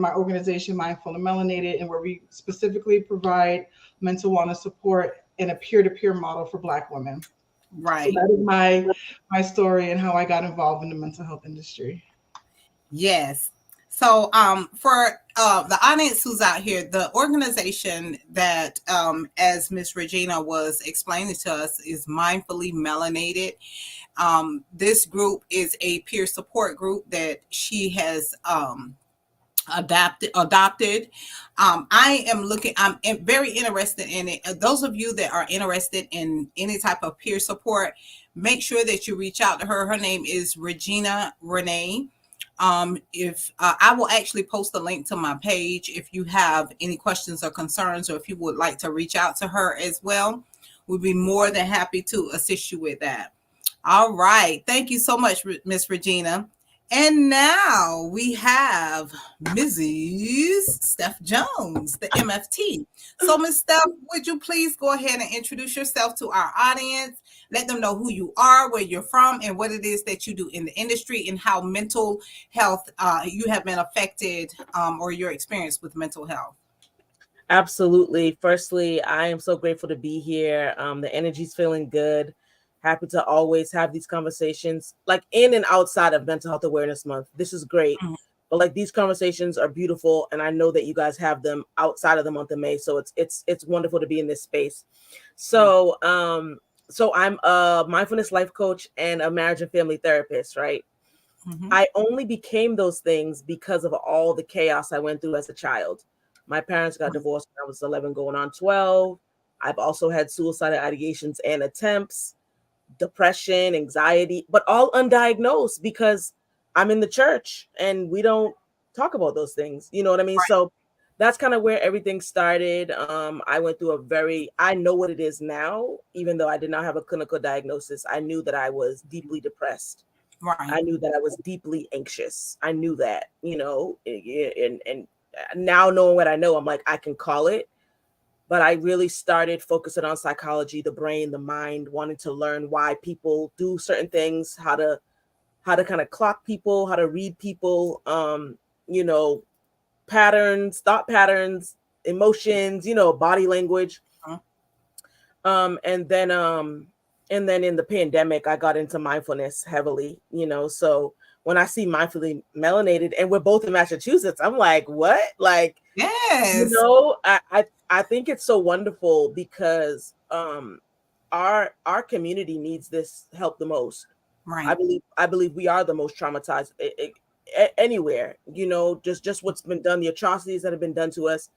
my organization, Mindful and Melanated, and where we specifically provide mental wellness support in a peer-to-peer model for Black women. So Right. that is my story and how I got involved in the mental health industry. Yes. So, for the audience who's out here, the organization that, as Miss Regina was explaining to us, is Mindfully Melanated. This group is a peer support group that she has adopted. I'm very interested in it. Those of you that are interested in any type of peer support, make sure that you reach out to her. Her name is Regina Renee. If I will actually post a link to my page if you have any questions or concerns, or if you would like to reach out to her as well, we'd be more than happy to assist you with that. All right. Thank you so much, Miss Regina. And now we have Mrs. Steph Jones, the MFT. So, Miss Steph, would you please go ahead and introduce yourself to our audience? Let them know who you are, where you're from, and what it is that you do in the industry, and how mental health you have been affected, or your experience with mental health. Absolutely. Firstly, I am so grateful to be here. The energy's feeling good. Happy to always have these conversations, like in and outside of Mental Health Awareness Month. This is great. Mhm. But like these conversations are beautiful, and I know that you guys have them outside of the month of May. So it's wonderful to be in this space. So I'm a mindfulness life coach and a marriage and family therapist, right? Mhm. I only became those things because of all the chaos I went through as a child. My parents got divorced when I was 11, going on 12. I've also had suicidal ideations and attempts, depression, anxiety, but all undiagnosed because I'm in the church and we don't talk about those things. You know what I mean? Right. So that's kind of where everything started. I went through I know what it is now, even though I did not have a clinical diagnosis. I knew that I was deeply depressed. Right. I knew that I was deeply anxious. I knew that, and now knowing what I know, I'm like, I can call it. But I really started focusing on psychology, the brain, the mind, wanting to learn why people do certain things, how to kind of clock people, how to read people, you know, patterns, thought patterns, emotions, body language. Uh-huh. Um, and then um, and then in the pandemic, I got into mindfulness heavily. So when I see mindfully melanated, and we're both in Massachusetts, I'm like, what? Like, Yes. I think it's so wonderful because our community needs this help the most. I Right. believe I believe we are the most traumatized anywhere. Just what's been done, the atrocities that have been done to us,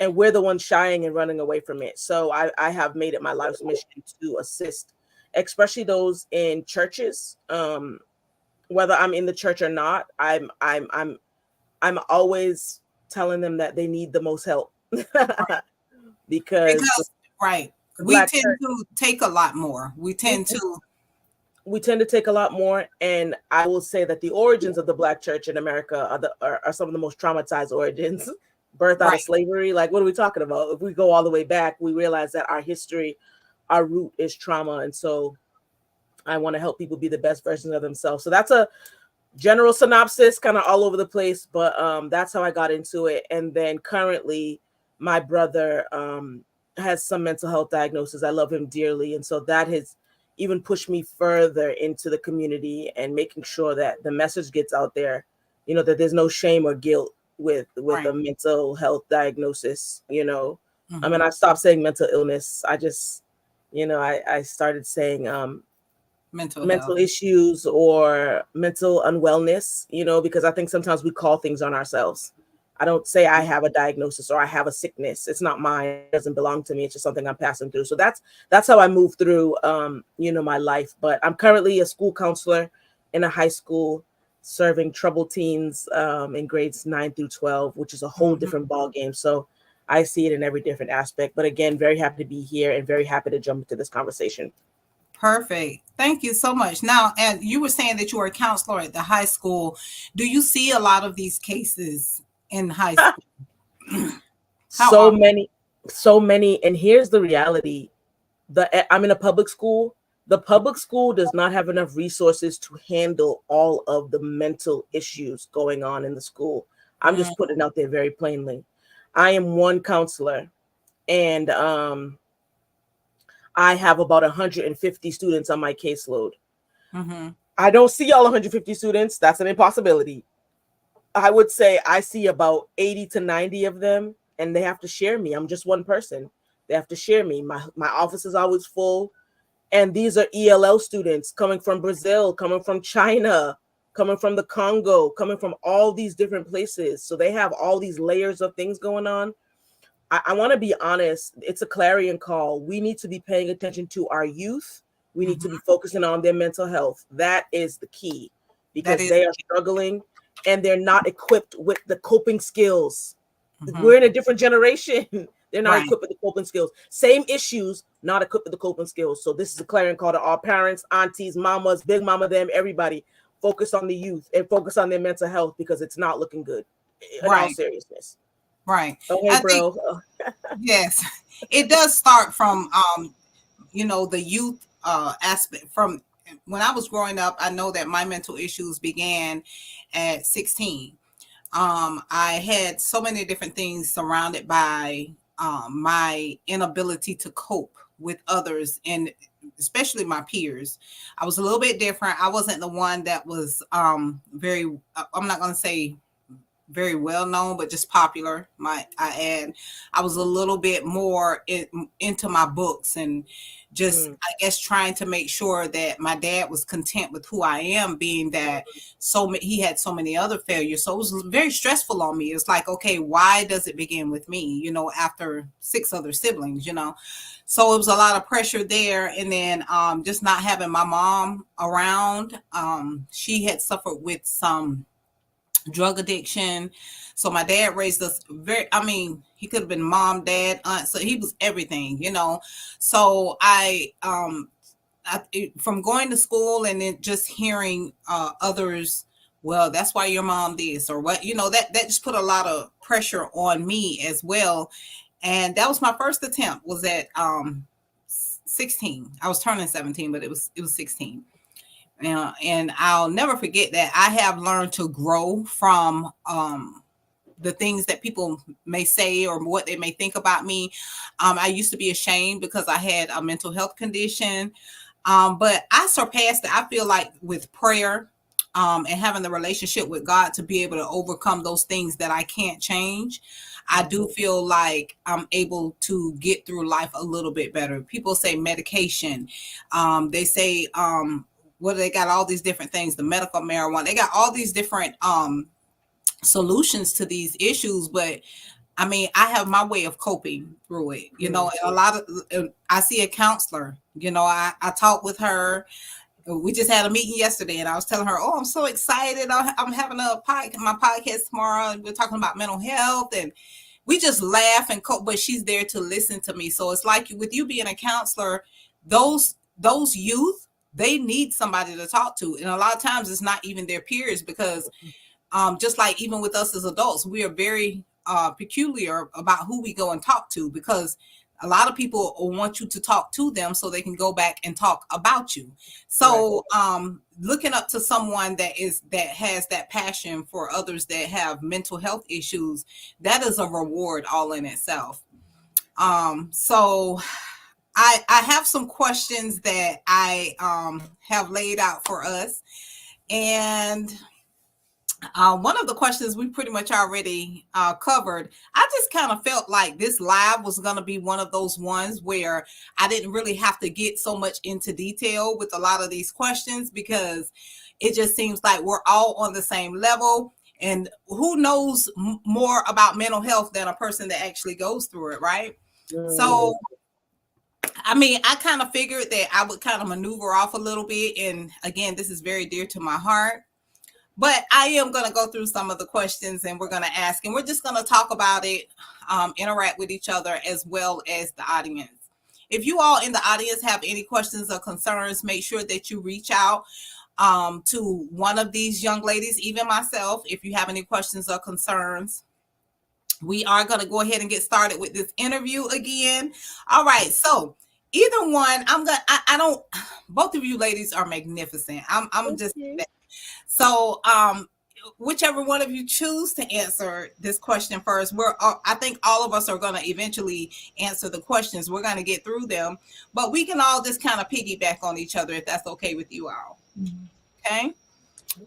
and we're the ones shying and running away from it. So I have made it my life's mission to assist, especially those in churches. Whether I'm in the church or not, I'm always telling them that they need the most help because Because, right, the we black tend church, to take a lot more. We we, tend we to, we tend to take a lot more. And I will say that the origins of the black church in America are some of the most traumatized origins. Birth out right, of slavery. Like, what are we talking about? If we go all the way back, we realize that our history, our root is trauma. And so I want to help people be the best versions of themselves. So that's a general synopsis, kind of all over the place, but that's how I got into it. And then currently my brother has some mental health diagnosis. I love him dearly, and so that has even pushed me further into the community and making sure that the message gets out there, that there's no shame or guilt with right. a mental health diagnosis. I mean, Hmm. I stopped saying mental illness. I just, I started saying Mental health. mental issues or mental unwellness, because I think sometimes we call things on ourselves. I don't say I have a diagnosis or I have a sickness. It's not mine. It doesn't belong to me. It's just something I'm passing through. So that's how I move through my life. But I'm currently a school counselor in a high school serving troubled teens in grades 9 through 12, which is a whole Hmm. different ball game. So I see it in every different aspect. But again, very happy to be here and very happy to jump into this conversation. Perfect. Thank you so much. Now, and you were saying that you were a counselor at the high school. Do you see a lot of these cases in high school? How so often? many so many, and here's the reality. I'm in a public school. The public school does not have enough resources to handle all of the mental issues going on in the school. I'm just putting it out there very plainly. I am one counselor, and I have about 150 students on my caseload. I don't see all 150 students. That's an impossibility. I would say I see about 80 to 90 of them, and they have to share me. I'm just one person. They have to share me. My office is always full. And these are ELL students coming from Brazil, coming from China, coming from the Congo, coming from all these different places. So they have all these layers of things going on. I want to be honest. It's a clarion call. We need to be paying attention to our youth. We need to be focusing on their mental health. That is the key, because they are struggling and they're not equipped with the coping skills. We're in a different generation. They're not equipped with the coping skills. Same issues, not equipped with the coping skills. So this is a clarion call to all parents, aunties, mamas, big mama, them, everybody. Focus on the youth and focus on their mental health, because it's not looking good. In all seriousness. Right. Okay, bro. Yes, it does start from the youth aspect. From when I was growing up, I know that my mental issues began at 16. I had so many different things surrounded by my inability to cope with others, and especially my peers. I was a little bit different. I wasn't the one that was very, I'm not going to say very well known, but just popular. I was a little bit more into my books, and just I guess trying to make sure that my dad was content with who I am, being that he had so many other failures. So it was very stressful on me. It's like, okay, why does it begin with me? After 6 other siblings. So it was a lot of pressure there, and then just not having my mom around. She had suffered with some drug addiction. So my dad raised us he could have been mom, dad, aunt, so he was everything, So I from going to school and then just hearing others, well, that's why your mom this or what, that just put a lot of pressure on me as well. And that was my first attempt, was at 16. I was turning 17, but it was 16. And I'll never forget that I have learned to grow from the things that people may say or what they may think about me. I used to be ashamed because I had a mental health condition, but I surpassed it. I feel like with prayer and having the relationship with God to be able to overcome those things that I can't change, I do feel like I'm able to get through life a little bit better. People say medication. They say, they got all these different things, the medical marijuana, they got all these different solutions to these issues. But I have my way of coping through it, and a lot of, I see a counselor, I talk with her. We just had a meeting yesterday, and I was telling her, oh, I'm so excited. I'm having my podcast tomorrow, and we're talking about mental health, and we just laugh and cope, but she's there to listen to me. So it's like with you being a counselor, those youth, they need somebody to talk to. And a lot of times it's not even their peers, because just like even with us as adults, we are very peculiar about who we go and talk to, because a lot of people want you to talk to them so they can go back and talk about you. So looking up to someone that has that passion for others that have mental health issues, that is a reward all in itself. So I have some questions that I have laid out for us. And one of the questions we pretty much already covered. I just kind of felt like this live was going to be one of those ones where I didn't really have to get so much into detail with a lot of these questions, because it just seems like we're all on the same level. And who knows more about mental health than a person that actually goes through it, right? So I kind of figured that I would kind of maneuver off a little bit. And again, this is very dear to my heart. But I am going to go through some of the questions, and we're going to ask, and we're just going to talk about it, interact with each other as well as the audience. If you all in the audience have any questions or concerns, make sure that you reach out to one of these young ladies, even myself, if you have any questions or concerns. We are going to go ahead and get started with this interview again. All right. So either one, both of you ladies are magnificent. I'm just, so whichever one of you choose to answer this question first, I think all of us are going to eventually answer the questions. We're going to get through them, but we can all just kind of piggyback on each other if that's okay with you all. Okay.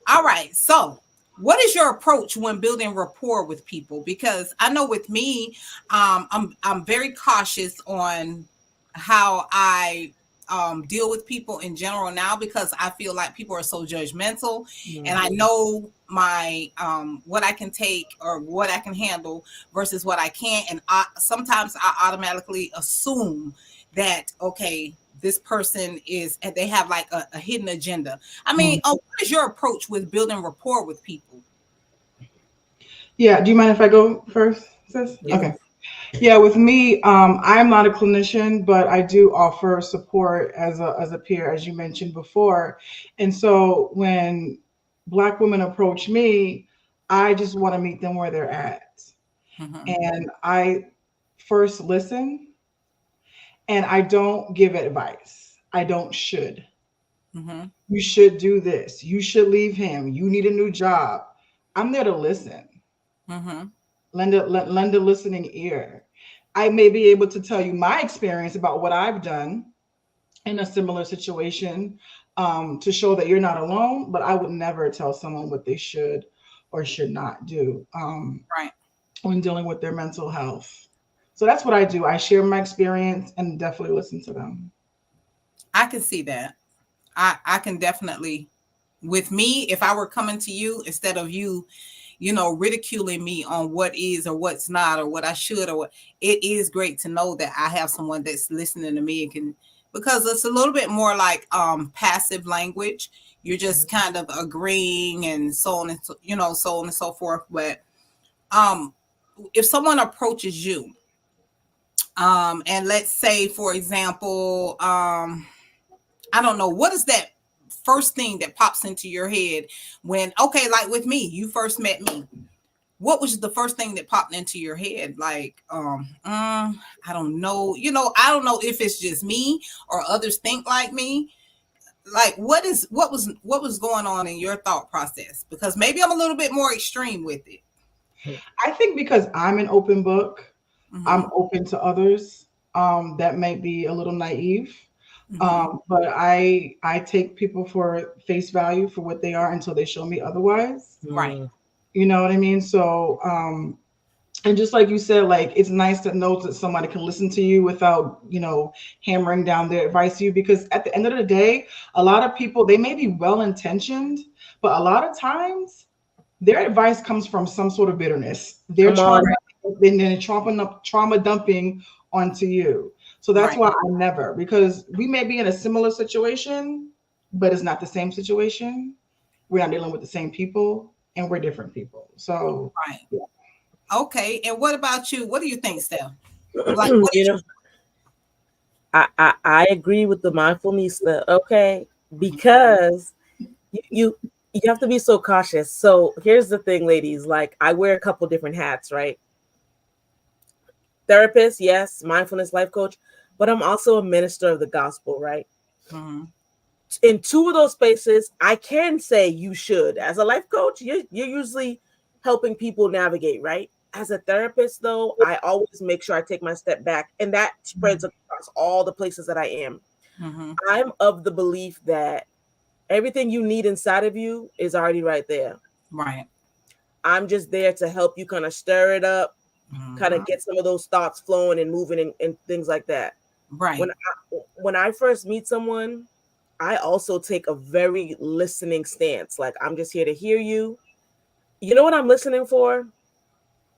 All right. So what is your approach when building rapport with people? Because I know with me, I'm very cautious on how I deal with people in general now, because I feel like people are so judgmental, and I know my what I can take or what I can handle versus what I can't, and sometimes I automatically assume that, okay, this person they have like a hidden agenda. I mean, what is your approach with building rapport with people? Yeah, do you mind if I go first, sis? Yeah. Okay. Yeah, with me, I'm not a clinician, but I do offer support as a peer, as you mentioned before. And so when Black women approach me, I just want to meet them where they're at. And I first listen, and I don't give advice. I don't should. You should do this. You should leave him. You need a new job. I'm there to listen. Lend a listening ear. I may be able to tell you my experience about what I've done in a similar situation, to show that you're not alone, but I would never tell someone what they should or should not do when dealing with their mental health. So that's what I do. I share my experience and definitely listen to them. I can see that. I can definitely, with me, if I were coming to you, instead of you ridiculing me on what is or what's not or what I should or what, it is great to know that I have someone that's listening to me and can, because it's a little bit more like passive language. You're just kind of agreeing and so on and so on and so forth. But if someone approaches you, and let's say, for example, I don't know, what is that first thing that pops into your head when, okay, like with me, you first met me. What was the first thing that popped into your head? Like, I don't know. I don't know if it's just me or others think like me. Like, what was going on in your thought process? Because maybe I'm a little bit more extreme with it. I think because I'm an open book, I'm open to others. That may be a little naive. But I take people for face value for what they are until they show me otherwise. Right. You know what I mean? So, and just like you said, like, it's nice to know that somebody can listen to you without, hammering down their advice to you, because at the end of the day, a lot of people, they may be well-intentioned, but a lot of times their advice comes from some sort of bitterness. They're trauma dumping onto you. So that's why I never, because we may be in a similar situation, but it's not the same situation. We're not dealing with the same people, and we're different people. So, yeah. Okay. And what about you? What do you think, Steph? Like, I agree with the mindfulness stuff. Okay, because you have to be so cautious. So here's the thing, ladies. Like, I wear a couple different hats, right? Therapist, yes, mindfulness life coach, but I'm also a minister of the gospel, right? In two of those spaces, I can say you should. As a life coach, you're usually helping people navigate, right? As a therapist, though, I always make sure I take my step back, and that spreads across all the places that I am. I'm of the belief that everything you need inside of you is already right there. Right. I'm just there to help you kind of stir it up, kind of get some of those thoughts flowing and moving and things like that. Right. When I first meet someone, I also take a very listening stance. Like, I'm just here to hear you. You know what I'm listening for?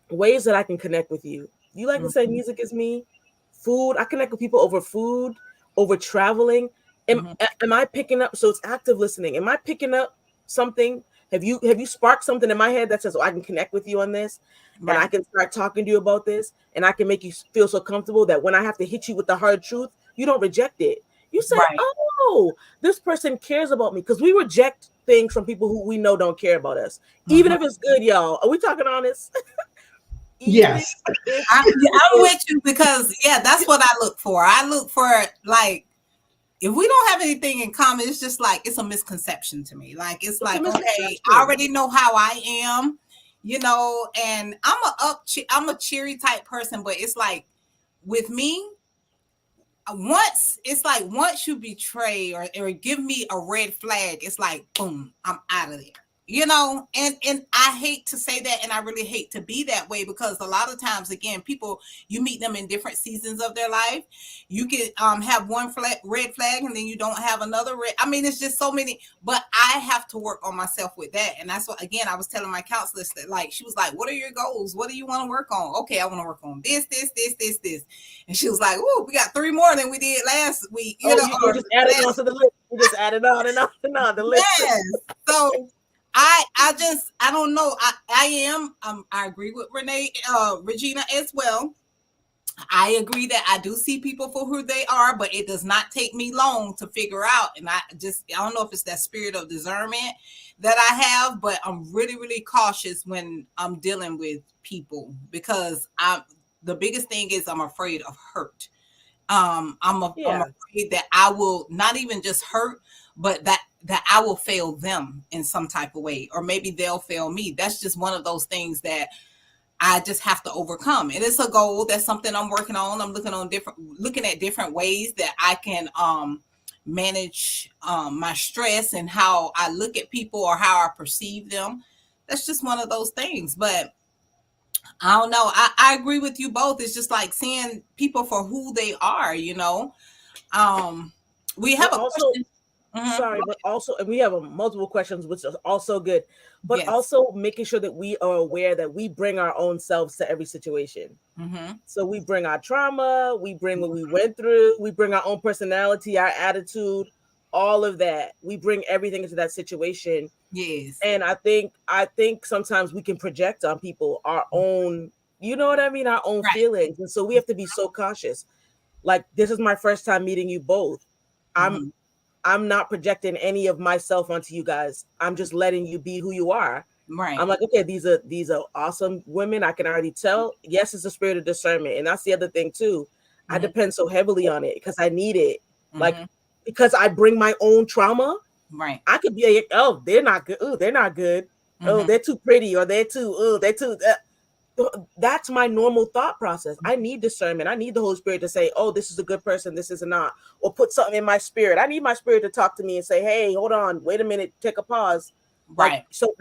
Ways that I can connect with you. You like to say music is me, food. I connect with people over food, over traveling. Am I picking up? So it's active listening. Am I picking up something? Have you sparked something in my head that says, oh, I can connect with you on this, and I can start talking to you about this, and I can make you feel so comfortable that when I have to hit you with the hard truth, you don't reject it. You say, oh, this person cares about me, because we reject things from people who we know don't care about us, even if it's good, y'all. Are we talking honest? Yes. I'm with you, because that's what I look for. I look for, like, if we don't have anything in common, it's just like it's a misconception to me. Like it's like, okay, I already know how I am, you know, and I'm a cheery type person, but it's like with me, once you betray or give me a red flag, it's like boom, I'm out of there. You know, and I hate to say that, and I really hate to be that way, because a lot of times, again, people, you meet them in different seasons of their life. You can have one red flag, and then you don't have another red. I mean, it's just so many. But I have to work on myself with that, and that's what, again, I was telling my counselor that, like, she was like, "What are your goals? What do you want to work on?" Okay, I want to work on this, and she was like, "Oh, we got 3 more than we did last week." You know, you just added on to the list. You just added on and on and on the list. Yes. So I don't know. I agree with Regina as well. I agree that I do see people for who they are, but it does not take me long to figure out. And I don't know if it's that spirit of discernment that I have, but I'm really, really cautious when I'm dealing with people, because the biggest thing is I'm afraid of hurt. I'm afraid that I will not even just hurt, but that I will fail them in some type of way, or maybe they'll fail me. That's just one of those things that I just have to overcome. And it's a goal. That's something I'm working on. I'm looking at different ways that I can manage my stress and how I look at people or how I perceive them. That's just one of those things. But I don't know. I agree with you both. It's just like seeing people for who they are, you know. We have a question. Sorry, but also, and we have multiple questions, which is also good, but also making sure that we are aware that we bring our own selves to every situation. So we bring our trauma, we bring what we went through, we bring our own personality, our attitude, all of that. We bring everything into that situation. Yes. And I think sometimes we can project on people our own, you know what I mean, our own feelings. And so we have to be so cautious. Like, this is my first time meeting you both. I'm not projecting any of myself onto you guys. I'm just letting you be who you are. Right. I'm like, okay, these are awesome women. I can already tell. Yes, it's a spirit of discernment. And that's the other thing too. I depend so heavily on it because I need it. Like, because I bring my own trauma. Right. I could be like, oh, they're not good. Oh, they're not good. Oh, they're too pretty, or they're too, that's my normal thought process. I need discernment. I need the Holy Spirit to say, oh, this is a good person, this is not, or put something in my spirit. I need my spirit to talk to me and say, hey, hold on, wait a minute, take a pause. Right. Like, so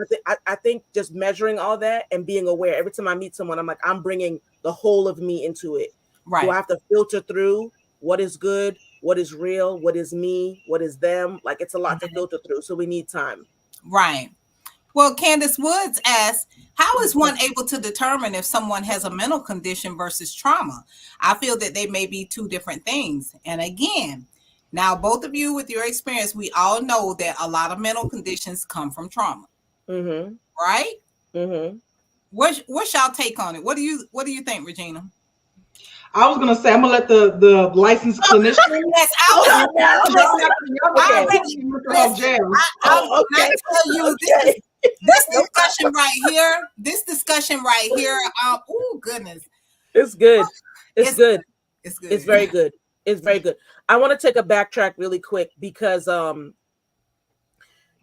I think just measuring all that and being aware. Every time I meet someone, I'm like, I'm bringing the whole of me into it. Right. Do I have to filter through what is good, what is real, what is me, what is them? Like, it's a lot to filter through. So we need time. Right. Well, Candace Woods asks, how is one able to determine if someone has a mental condition versus trauma? I feel that they may be two different things. And again, now both of you with your experience, we all know that a lot of mental conditions come from trauma. Right? What's y'all take on it? What do you think, Regina? I was gonna say I'm gonna let the licensed clinician. Yes, I'll tell you this discussion right here. Oh goodness, it's good. It's good. It's good. It's very good. It's very good. I want to take a backtrack really quick because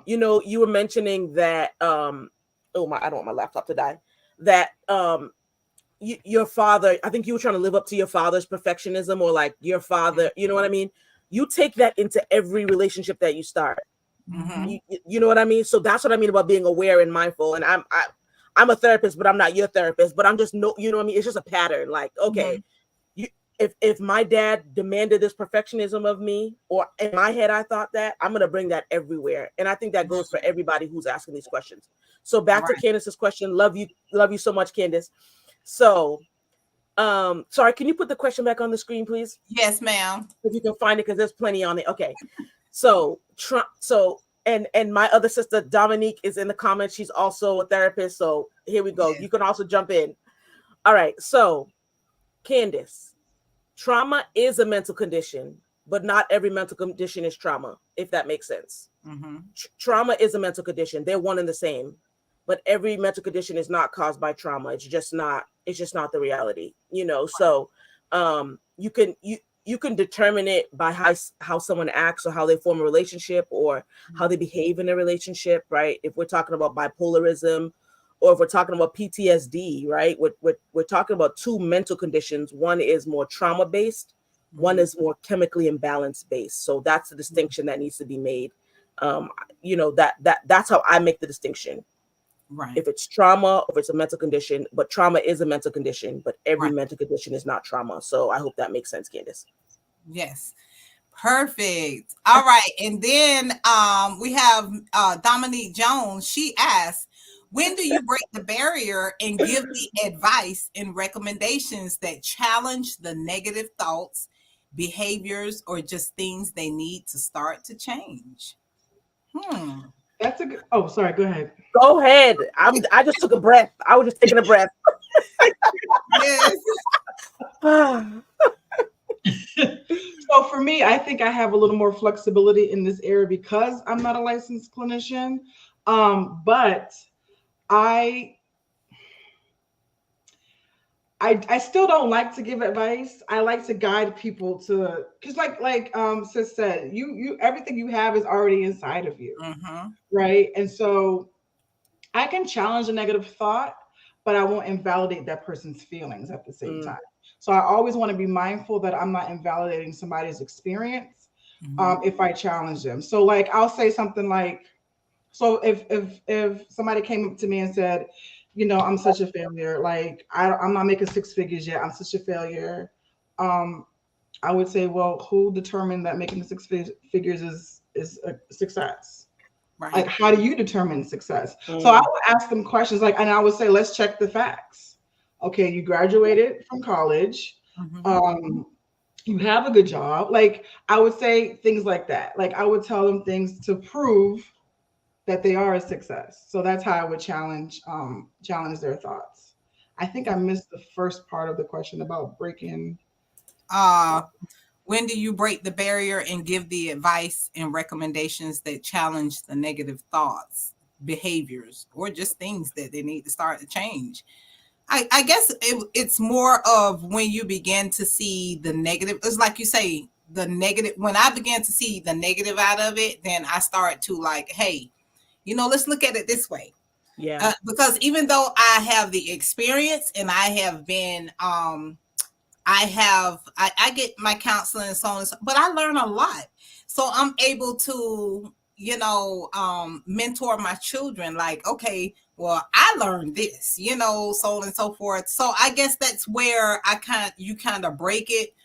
you know, you were mentioning that I don't want my laptop to die. That your father, I think you were trying to live up to your father's perfectionism, or like your father, you know what I mean? You take that into every relationship that you start. You know what I mean? So that's what I mean about being aware and mindful. And I'm a therapist, but I'm not your therapist, but I'm just, you know what I mean? It's just a pattern. Like, okay, if my dad demanded this perfectionism of me, or in my head, I thought that, I'm going to bring that everywhere. And I think that goes for everybody who's asking these questions. So back to Candace's question. Love you so much, Candace. So, sorry, can you put the question back on the screen, please? Yes, ma'am. If you can find it, because there's plenty on it. Okay. So and my other sister Dominique is in the comments. She's also a therapist. So here we go. You can also jump in. All right. So, Candace, trauma is a mental condition, but not every mental condition is trauma, if that makes sense. Trauma is a mental condition. They're one and the same, but every mental condition is not caused by trauma. It's just not the reality, you know? So, you you can determine it by how someone acts or how they form a relationship or how they behave in a relationship, right? If we're talking about bipolarism or if we're talking about PTSD, right? We're talking about two mental conditions. One is more trauma based, one is more chemically imbalanced based. So that's the distinction that needs to be made. That's how I make the distinction. Right. If it's trauma or if it's a mental condition, but trauma is a mental condition, but every mental condition is not trauma. So I hope that makes sense, Candace. Yes. Perfect. All right. And then we have Dominique Jones. She asks, when do you break the barrier and give the advice and recommendations that challenge the negative thoughts, behaviors, or just things they need to start to change? That's a good. Oh, sorry. Go ahead. Go ahead. I just took a breath. I was just taking a breath. Yes. So for me, I think I have a little more flexibility in this area because I'm not a licensed clinician. But I still don't like to give advice. I like to guide people to, because like sis said, you everything you have is already inside of you, right? And so I can challenge a negative thought, but I won't invalidate that person's feelings at the same time. So I always want to be mindful that I'm not invalidating somebody's experience if I challenge them. So like I'll say something like, so if somebody came up to me and said, I'm such a failure, like I'm not making six figures yet, I'm such a failure. I would say, well, who determined that making the figures is a success? Right. Like, how do you determine success? So I would ask them questions like, and I would say, let's check the facts. Okay, you graduated from college. You have a good job. Like, I would say things like that. Like, I would tell them things to prove that they are a success. So that's how I would challenge their thoughts. I think I missed the first part of the question about breaking. When do you break the barrier and give the advice and recommendations that challenge the negative thoughts, behaviors, or just things that they need to start to change? I guess it's more of when you begin to see the negative. It's like you say, the negative. When I began to see the negative out of it, then I start to like, hey, let's look at it this way. Yeah. Because even though I have the experience and I have been, I get my counseling and so on, but I learn a lot. So I'm able to, mentor my children like, okay, well, I learned this, so on and so forth. So I guess that's where you kind of break it,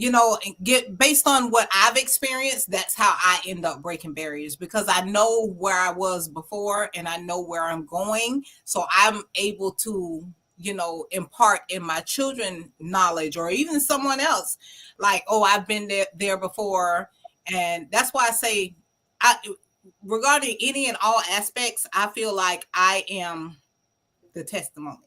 and get based on what I've experienced. That's how I end up breaking barriers, because I know where I was before and I know where I'm going. So I'm able to, impart in my children knowledge, or even someone else, like, oh, I've been there before. And that's why I say, regarding any and all aspects, I feel like I am the testimony.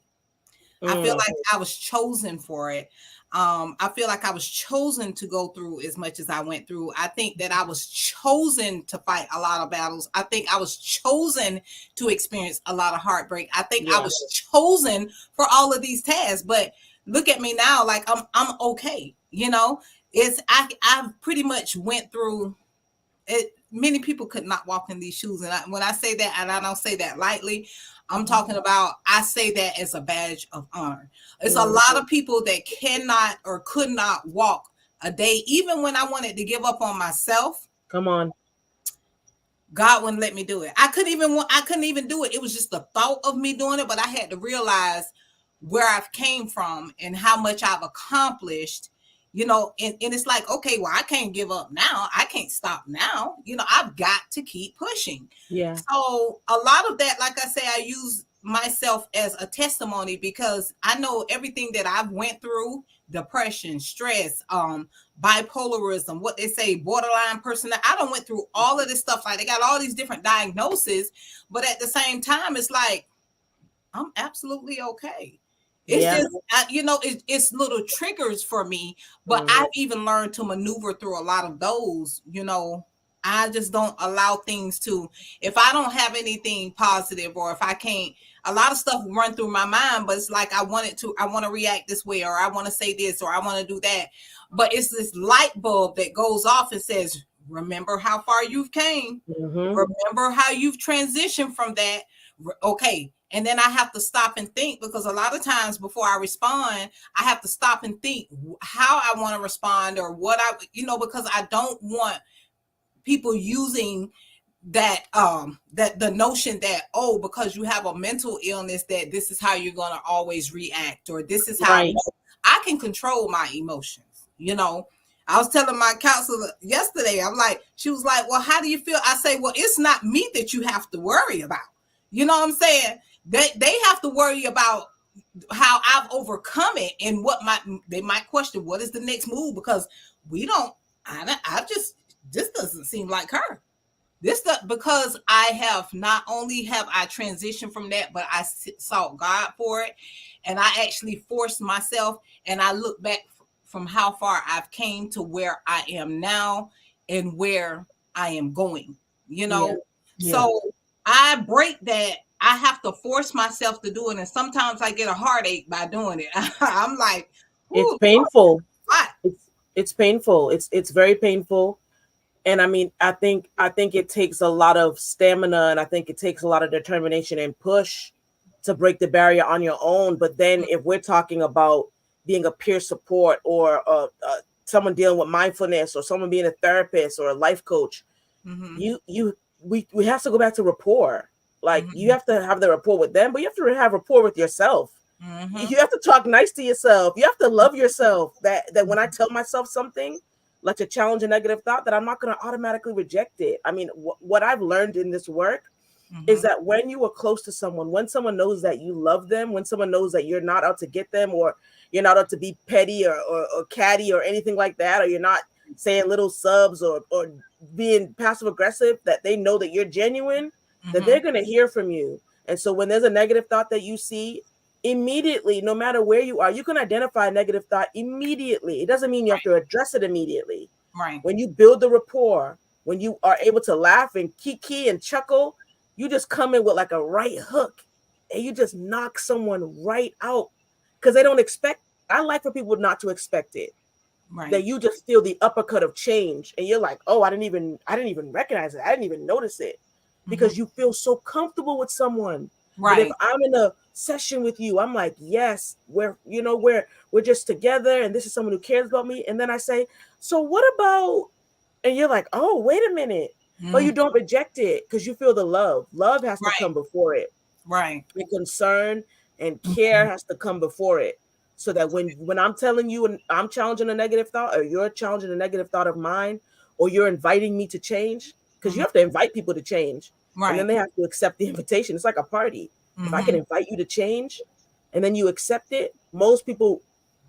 I feel like I was chosen for it. I feel like I was chosen to go through as much as I went through. I think that I was chosen to fight a lot of battles. I think I was chosen to experience a lot of heartbreak. I think I was chosen for all of these tasks. But look at me now, like I'm okay. I've pretty much went through it. Many people could not walk in these shoes. And when I say that, and I don't say that lightly, I'm talking about, I say that as a badge of honor. It's a lot of people that cannot or could not walk a day, even when I wanted to give up on myself. Come on. God wouldn't let me do it. I couldn't even do it. It was just the thought of me doing it, but I had to realize where I've came from and how much I've accomplished. And it's like, okay, well, I can't give up now. I can't stop now. I've got to keep pushing. Yeah. So a lot of that, like I say, I use myself as a testimony, because I know everything that I've went through: depression, stress, bipolarism, what they say, borderline personality. I done went through all of this stuff. Like, they got all these different diagnoses, but at the same time, it's like, I'm absolutely okay. It's just, it's little triggers for me, but I've even learned to maneuver through a lot of those, I just don't allow things to, if I don't have anything positive, or if I can't, a lot of stuff run through my mind, but it's like I want to react this way, or I want to say this, or I want to do that. But it's this light bulb that goes off and says, remember how far you've came. Mm-hmm. Remember how you've transitioned from that. Okay. And then I have to stop and think, because a lot of times before I respond, I have to stop and think how I want to respond, or what because I don't want people using that the notion that, oh, because you have a mental illness, that this is how you're going to always react, or this is how I can control my emotions. I was telling my counselor yesterday, she was like, well, how do you feel? I say, well, it's not me that you have to worry about. You know what I'm saying? They have to worry about how I've overcome it, and they might question what is the next move, because this doesn't seem like her. Because I have not only have I transitioned from that, but I sought God for it, and I actually forced myself, and I look back from how far I've came to where I am now and where I am going. Yeah. So I break that. I have to force myself to do it, and sometimes I get a heartache by doing it. I'm like, it's painful. What? It's painful. It's very painful. And I mean, I think it takes a lot of stamina, and I think it takes a lot of determination and push to break the barrier on your own. But then if we're talking about being a peer support, or someone dealing with mindfulness, or someone being a therapist or a life coach, we have to go back to rapport. Like, you have to have the rapport with them, but you have to have rapport with yourself. You have to talk nice to yourself. You have to love yourself. That when I tell myself something, like to challenge a negative thought, that I'm not going to automatically reject it. I mean, what I've learned in this work is that when you are close to someone, when someone knows that you love them, when someone knows that you're not out to get them, or you're not out to be petty or catty or anything like that, or you're not saying little subs or being passive aggressive, that they know that you're genuine, that they're going to hear from you. And so when there's a negative thought that you see, immediately, no matter where you are, you can identify a negative thought immediately. It doesn't mean you have to address it immediately. Right. When you build the rapport, when you are able to laugh and kiki and chuckle, you just come in with like a right hook, and you just knock someone right out, because they don't expect. I like for people not to expect it. Right. That you just feel the uppercut of change, and you're like, oh, I didn't even recognize it. I didn't even notice it, because you feel so comfortable with someone. Right. But if I'm in a session with you, I'm like, yes, we're just together, and this is someone who cares about me. And then I say, so what about, and you're like, oh, wait a minute. But you don't reject it, because you feel the love. Love has to come before it. Right. And concern and care has to come before it. So that when I'm telling you, and I'm challenging a negative thought, or you're challenging a negative thought of mine, or you're inviting me to change, because you have to invite people to change. Right. And then they have to accept the invitation. It's like a party. If I can invite you to change, and then you accept it, most people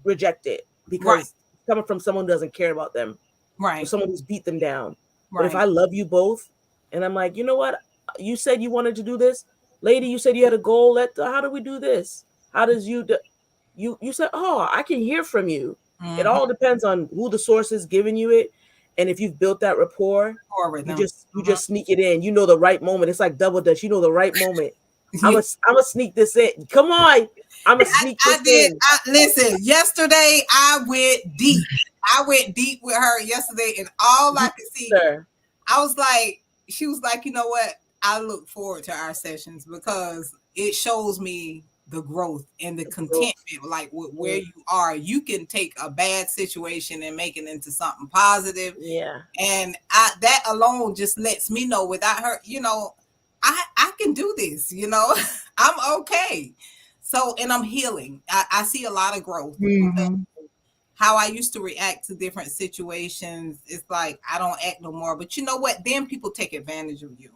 reject it, because it's coming from someone who doesn't care about them. Right. Or someone who's beat them down. But if I love you both, and I'm like, you know what? You said you wanted to do this. Lady, you said you had a goal. How do we do this? How does you said, oh, I can hear from you. It all depends on who the source is giving you it. And if you've built that rapport, you just sneak it in. You know the right moment. It's like double dutch. You know the right moment. I'm gonna sneak this in. Come on. I'm gonna sneak this in. Listen, yesterday I went deep. I went deep with her yesterday, and all I could see, she was like, you know what? I look forward to our sessions, because it shows me the growth and the contentment, like where you are. You can take a bad situation and make it into something positive. Yeah. And that alone just lets me know, without her, I can do this, I'm okay. So, and I'm healing. I see a lot of growth. How I used to react to different situations, it's like I don't act no more. But you know what? Then people take advantage of you.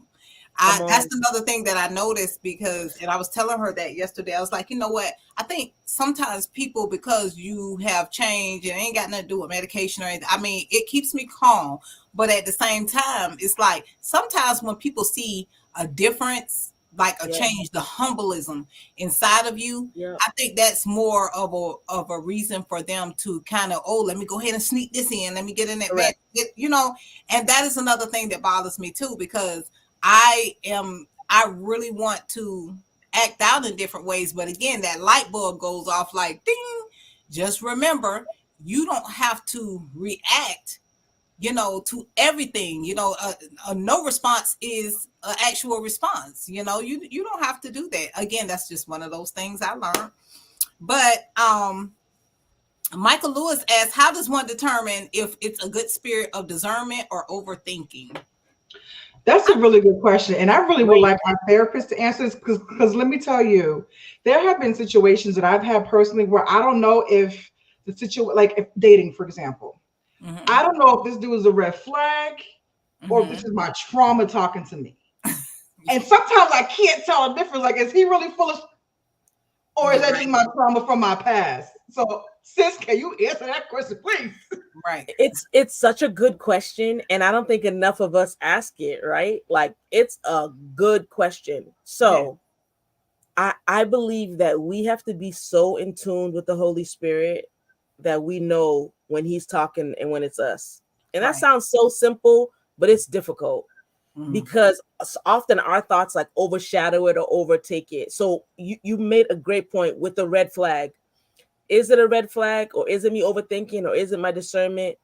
That's another thing that I noticed, and I was telling her that yesterday. I was like, you know what? I think sometimes people, because you have changed and it ain't got nothing to do with medication or anything. I mean, it keeps me calm. But at the same time, it's like sometimes when people see a difference like a Yeah. change, the humbleism inside of you. Yeah. I think that's more of a reason for them to kind of, oh, let me go ahead and sneak this in. Let me get in advance. Correct. You know, and that is another thing that bothers me too, because I really want to act out in different ways. But again, that light bulb goes off like ding. Just remember, you don't have to react, you know, to everything. You know, a no response is an actual response. You know, you don't have to do that. Again, that's just one of those things I learned. But Michael Lewis asks, how does one determine if it's a good spirit of discernment or overthinking? That's a really good question. And I really would Great. like my therapist to answer this because let me tell you, there have been situations that I've had personally where I don't know if the situation, like if dating, for example, Mm-hmm. I don't know if this dude is a red flag or if this Mm-hmm. is my trauma talking to me. And sometimes I can't tell the difference. Like, is he really full of, or is You're that right. just my trauma from my past? So, sis, can you answer that question, please? Right. It's such a good question, and I don't think enough of us ask it, right? Like, it's a good question. Yeah. So I believe that we have to be so in tune with the Holy Spirit that we know when he's talking and when it's us. And that Right. sounds so simple, but it's difficult Mm-hmm. because often our thoughts like overshadow it or overtake it. So you made a great point with the red flag. Is it a red flag, or is it me overthinking, or is it my discernment?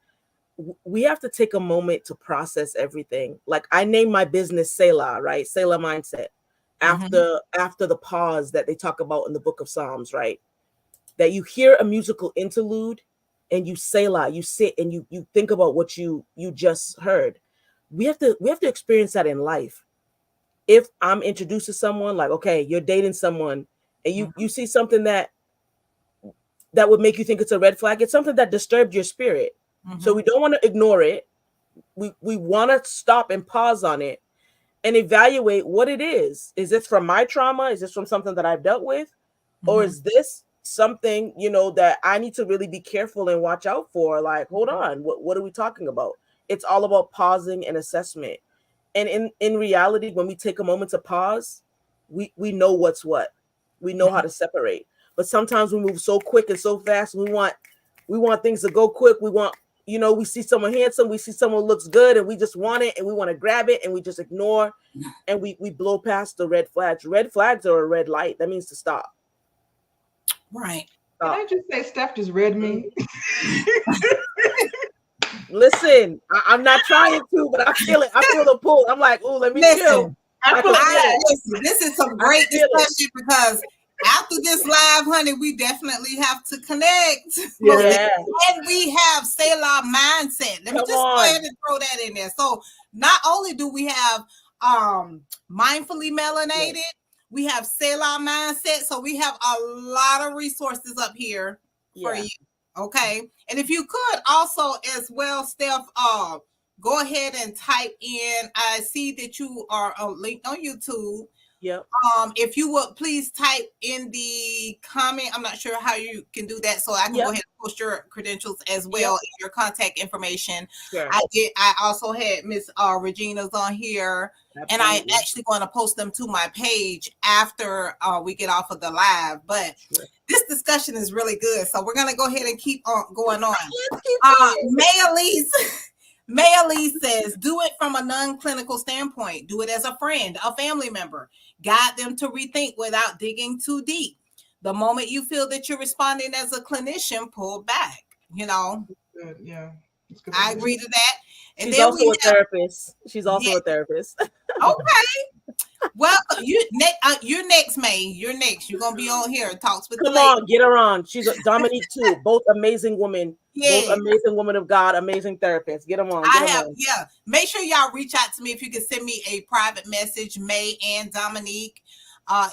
We have to take a moment to process everything. Like, I named my business Selah, right? Selah mindset. Mm-hmm. After the pause that they talk about in the book of Psalms, right? That you hear a musical interlude and you Selah, you sit and you think about what you just heard. We have to experience that in life. If I'm introduced to someone, like, okay, you're dating someone, and you see something that would make you think it's a red flag, it's something that disturbed your spirit. So Mm-hmm. we don't want to ignore it. We want to stop and pause on it and evaluate what it is. Is this from my trauma? Is this from something that I've dealt with? Or Mm-hmm. is this something, that I need to really be careful and watch out for? Like, hold on, what are we talking about? It's all about pausing and assessment. And in reality, when we take a moment to pause, we know what's what. We know how to separate. But sometimes we move so quick and so fast. We want things to go quick. We see someone handsome, we see someone looks good, and we just want it, and we want to grab it, and we just ignore, and we blow past the red flags. Red flags are a red light. That means to stop. Right. Can Stop. I just say, Steph just read me? Listen, I'm not trying to, but I feel it. I feel the pull. I'm like, oh, let me chill. Listen, I I feel can like feel it. listen, this is some I can great feel it. discussion because after this live, honey, we definitely have to connect. yeah, Yeah. And we have Selah mindset. Let me Come just go ahead on. and throw that in there. So not only do we have mindfully melanated, we have Selah mindset. So we have a lot of resources up here for Yeah. you. Okay. And if you could also as well, Steph, go ahead and type in. I see that you are linked on YouTube. Yep. If you would please type in the comment. I'm not sure how you can do that, so I can go Yep. ahead and post your credentials as well and your contact information. Sure. I also had Miss Regina's on here, and I Absolutely. actually going to post them to my page after we get off of the live. But Sure. this discussion is really good, so we're gonna go ahead and keep on going on. Let's keep going. May Elise says, do it from a non-clinical standpoint. Do it as a friend, a family member. Guide them to rethink without digging too deep. The moment you feel that you're responding as a clinician, pull back. good. Yeah, it's good I advice. agree to that. And She's then also we a therapist. She's also yeah, a therapist. okay. Well, you're next, May. You're next. You're gonna be on here. Talks with the Come lady. on, get her on. She's a Dominique too. Both amazing women. Both Yeah. amazing women of God. Amazing therapists. Get them on. Get them on. Yeah. Make sure y'all reach out to me if you can send me a private message, May and Dominique,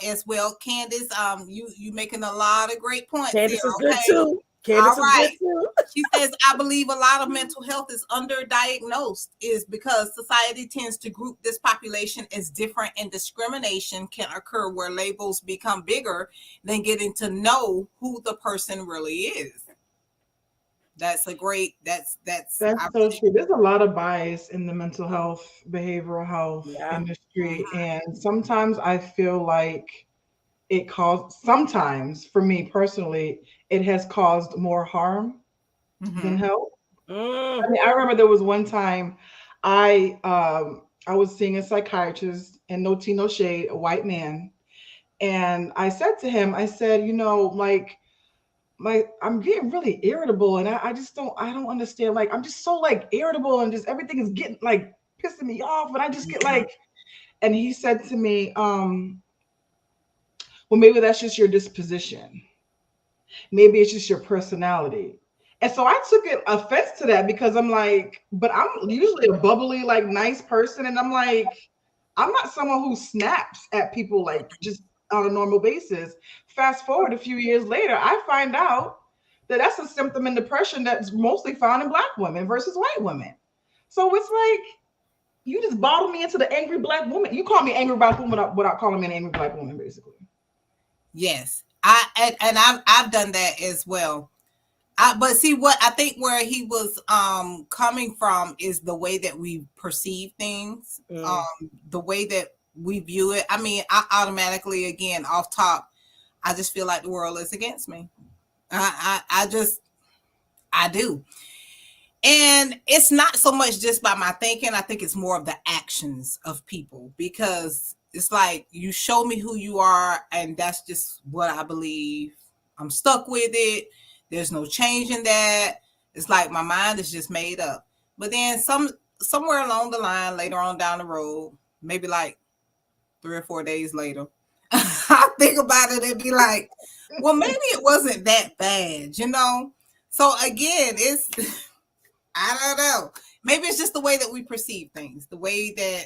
as well. Candace, you making a lot of great points Candace here. is good Okay. too. Candace All is good right. too. She says, I believe a lot of mental health is underdiagnosed is because society tends to group this population as different, and discrimination can occur where labels become bigger than getting to know who the person really is. That's a great. That's. That's I so really. true. There's a lot of bias in the mental health, behavioral health Yeah. industry. Mhm. And sometimes I feel like sometimes for me personally, it has caused more harm than Mhm. help. I Mm. mean, I remember there was one time I was seeing a psychiatrist, and no tea, no shade, a white man. And I said to him, I said, like I'm getting really irritable, and I don't understand. Like I'm just so like irritable, and just everything is getting like pissing me off, and I just get Mhm. like. And he said to me, well, maybe that's just your disposition. Maybe it's just your personality. And so I took it offense to that because I'm like, but I'm usually a bubbly, like nice person. And I'm like, I'm not someone who snaps at people like just on a normal basis. Fast forward a few years later, I find out that that's a symptom in depression that's mostly found in Black women versus white women. So it's like, you just bottle me into the angry Black woman. You call me angry Black woman without calling me an angry Black woman, basically. Yes, and I've done that as well. But see what I think where he was coming from is the way that we perceive things, Mm. the way that we view it. I mean, I automatically again off top, I just feel like the world is against me. I just I do. And it's not so much just by my thinking. I think it's more of the actions of people because it's like you show me who you are, and that's just what I believe. I'm stuck with it. There's no change in that. It's like my mind is just made up. But then somewhere along the line, later on down the road, maybe like 3 or 4 days later, I think about it and be like, well, maybe it wasn't that bad, you know? So again, it's I don't know. Maybe it's just the way that we perceive things, the way that.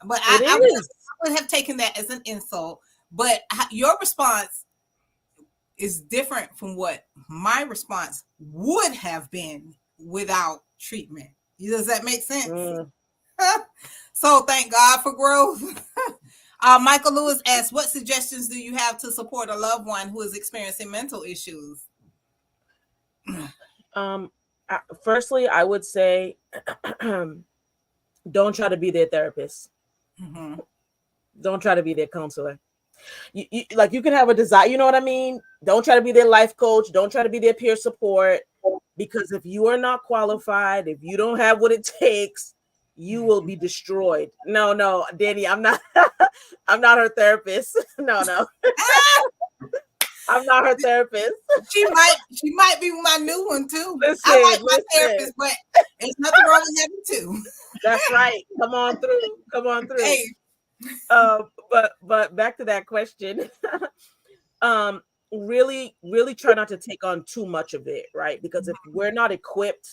But It is. I would have taken that as an insult. But your response is different from what my response would have been without treatment. Does that make sense? Mm. So thank God for growth. Michael Lewis asks, "What suggestions do you have to support a loved one who is experiencing mental issues?" Um, Firstly, I would say don't try to be their therapist. Mm-hmm. Don't try to be their counselor. Like you can have a desire, you know what I mean? Don't try to be their life coach. Don't try to be their peer support because if you are not qualified, if you don't have what it takes, you will be destroyed. No, no, Danny, I'm not. I'm not her therapist. No, no, I'm not her therapist. She might be my new one too. Listen, I like my listen. therapist, but there's nothing wrong with having two. That's right. Come on through. Come on through. Hey, But back to that question. um, really try not to take on too much of it, right? Because if we're not equipped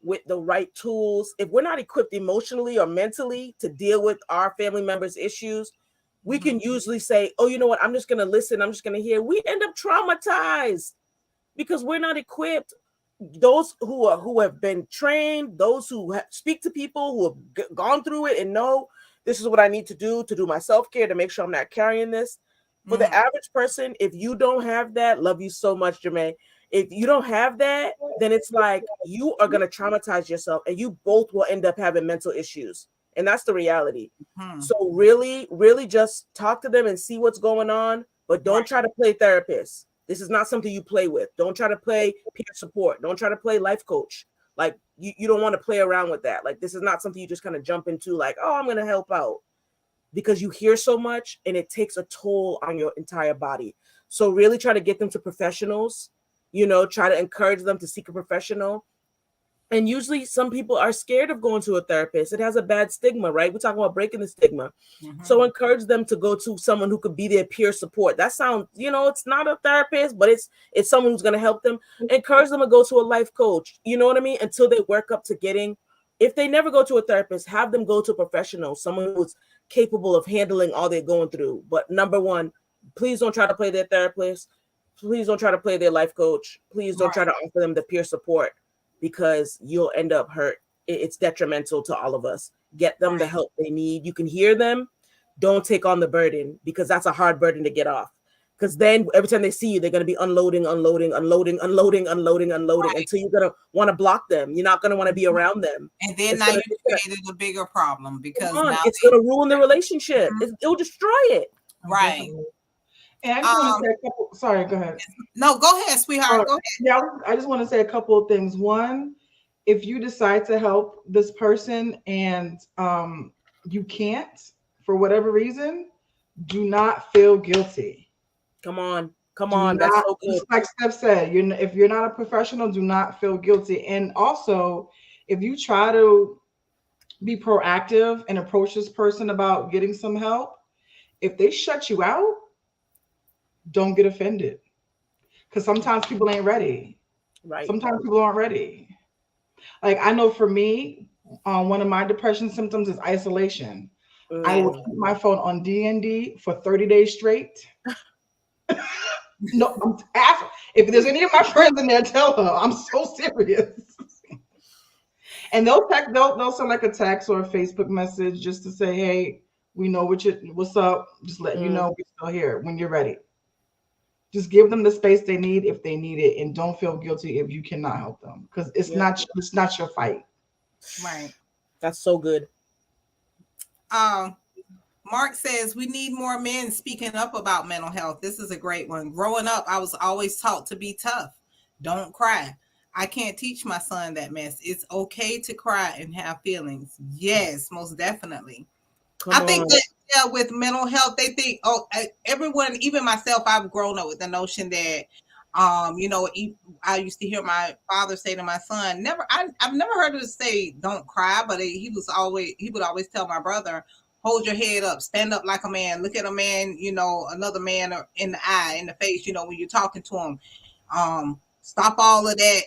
with the right tools, if we're not equipped emotionally or mentally to deal with our family members' issues, we can usually say, oh, you know what? I'm just going to listen. I'm just going to hear. We end up traumatized because we're not equipped. Those who have been trained, those who speak to people who have gone through it and know this is what I need to do my self-care to make sure I'm not carrying this. For the average person, if you don't have that, love you so much, Jermaine. If you don't have that, then it's like you are going to traumatize yourself and you both will end up having mental issues. And that's the reality. So really just talk to them and see what's going on, but don't try to play therapist. This is not something you play with. Don't try to play peer support. Don't try to play life coach. Like you don't want to play around with that. Like this is not something you just kind of jump into like, oh, I'm going to help out because you hear so much and it takes a toll on your entire body. So really try to get them to professionals, try to encourage them to seek a professional. And usually some people are scared of going to a therapist. It has a bad stigma, right? We're talking about breaking the stigma. So encourage them to go to someone who could be their peer support. That sounds, it's not a therapist, but it's someone who's going to help them. Encourage them to go to a life coach. You know what I mean? Until they work up to getting, if they never go to a therapist, have them go to a professional, someone who's capable of handling all they're going through. But number one, please don't try to play their therapist. Please don't try to play their life coach. Please don't try to offer them the peer support because you'll end up hurt. It's detrimental to all of us. Get them the help they need. You can hear them. Don't take on the burden because that's a hard burden to get off. Because then every time they see you, they're going to be unloading until you're going to want to block them. You're not going to want to be around them. And then now you created a bigger problem because now it's going to ruin the relationship. It'll destroy it. Right. And I just want to say a couple. Sorry, go ahead. No, go ahead, sweetheart. Go ahead. Yeah, I just want to say a couple of things. One, if you decide to help this person and you can't for whatever reason, do not feel guilty. Come on. That's so good. Just like Steph said, if you're not a professional, do not feel guilty. And also, if you try to be proactive and approach this person about getting some help, if they shut you out, don't get offended. Because sometimes people ain't ready. Right. Sometimes people aren't ready. Like I know for me, one of my depression symptoms is isolation. I will keep my phone on D&D for 30 days straight. No, I'm asking. If there's any of my friends in there, tell her I'm so serious. And they'll send like a text or a Facebook message just to say, hey, we know what's up. Just letting you know we're still here when you're ready. Just give them the space they need if they need it, and don't feel guilty if you cannot help them because it's not your fight. Right. That's so good. Mark says we need more men speaking up about mental health. This is a great one. Growing up, I was always taught to be tough. Don't cry. I can't teach my son that mess. It's okay to cry and have feelings. Yes, most definitely. I think that with mental health, they think, everyone, even myself, I've grown up with the notion that, I used to hear my father say to my son, I've never heard him say, don't cry, but he would always tell my brother, hold your head up, stand up like a man, look at a man, another man in the eye, in the face, when you're talking to him, stop all of that,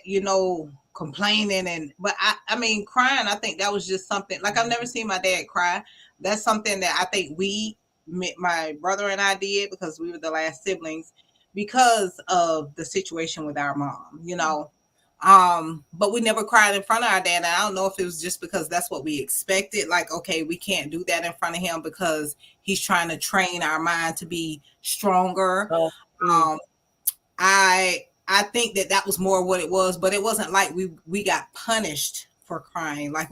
complaining. But I mean, crying, I think that was just something, like I've never seen my dad cry. That's something that I think my brother and I did because we were the last siblings because of the situation with our mom, but we never cried in front of our dad. And I don't know if it was just because that's what we expected. Like, okay, we can't do that in front of him because he's trying to train our mind to be stronger. I think that was more what it was, but it wasn't like we got punished for crying. Like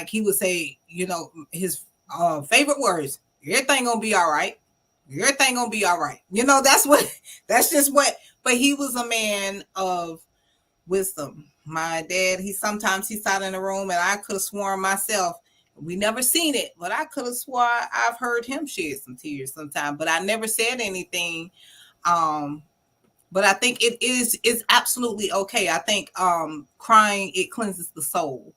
he would say, his favorite words, everything gonna be all right. Everything gonna be all right. That's just what, but he was a man of wisdom. My dad, he sat in the room and I could have sworn myself, we never seen it, but I could have swore I've heard him shed some tears sometime, but I never said anything. But I think it's absolutely okay. I think crying, it cleanses the soul.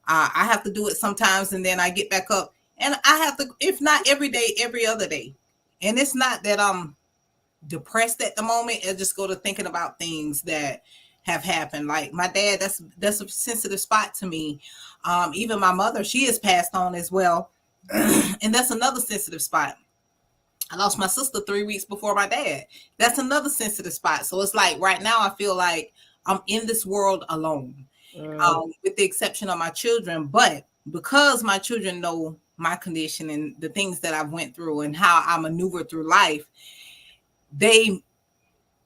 I have to do it sometimes and then I get back up and I have to, if not every day, every other day. And it's not that I'm depressed at the moment. I just go to thinking about things that have happened. Like my dad, that's a sensitive spot to me. Even my mother, she has passed on as well. And that's another sensitive spot. I lost my sister 3 weeks before my dad. That's another sensitive spot. So it's like right now I feel like I'm in this world alone, with the exception of my children. But because my children know my condition and the things that I've went through and how I maneuver through life, they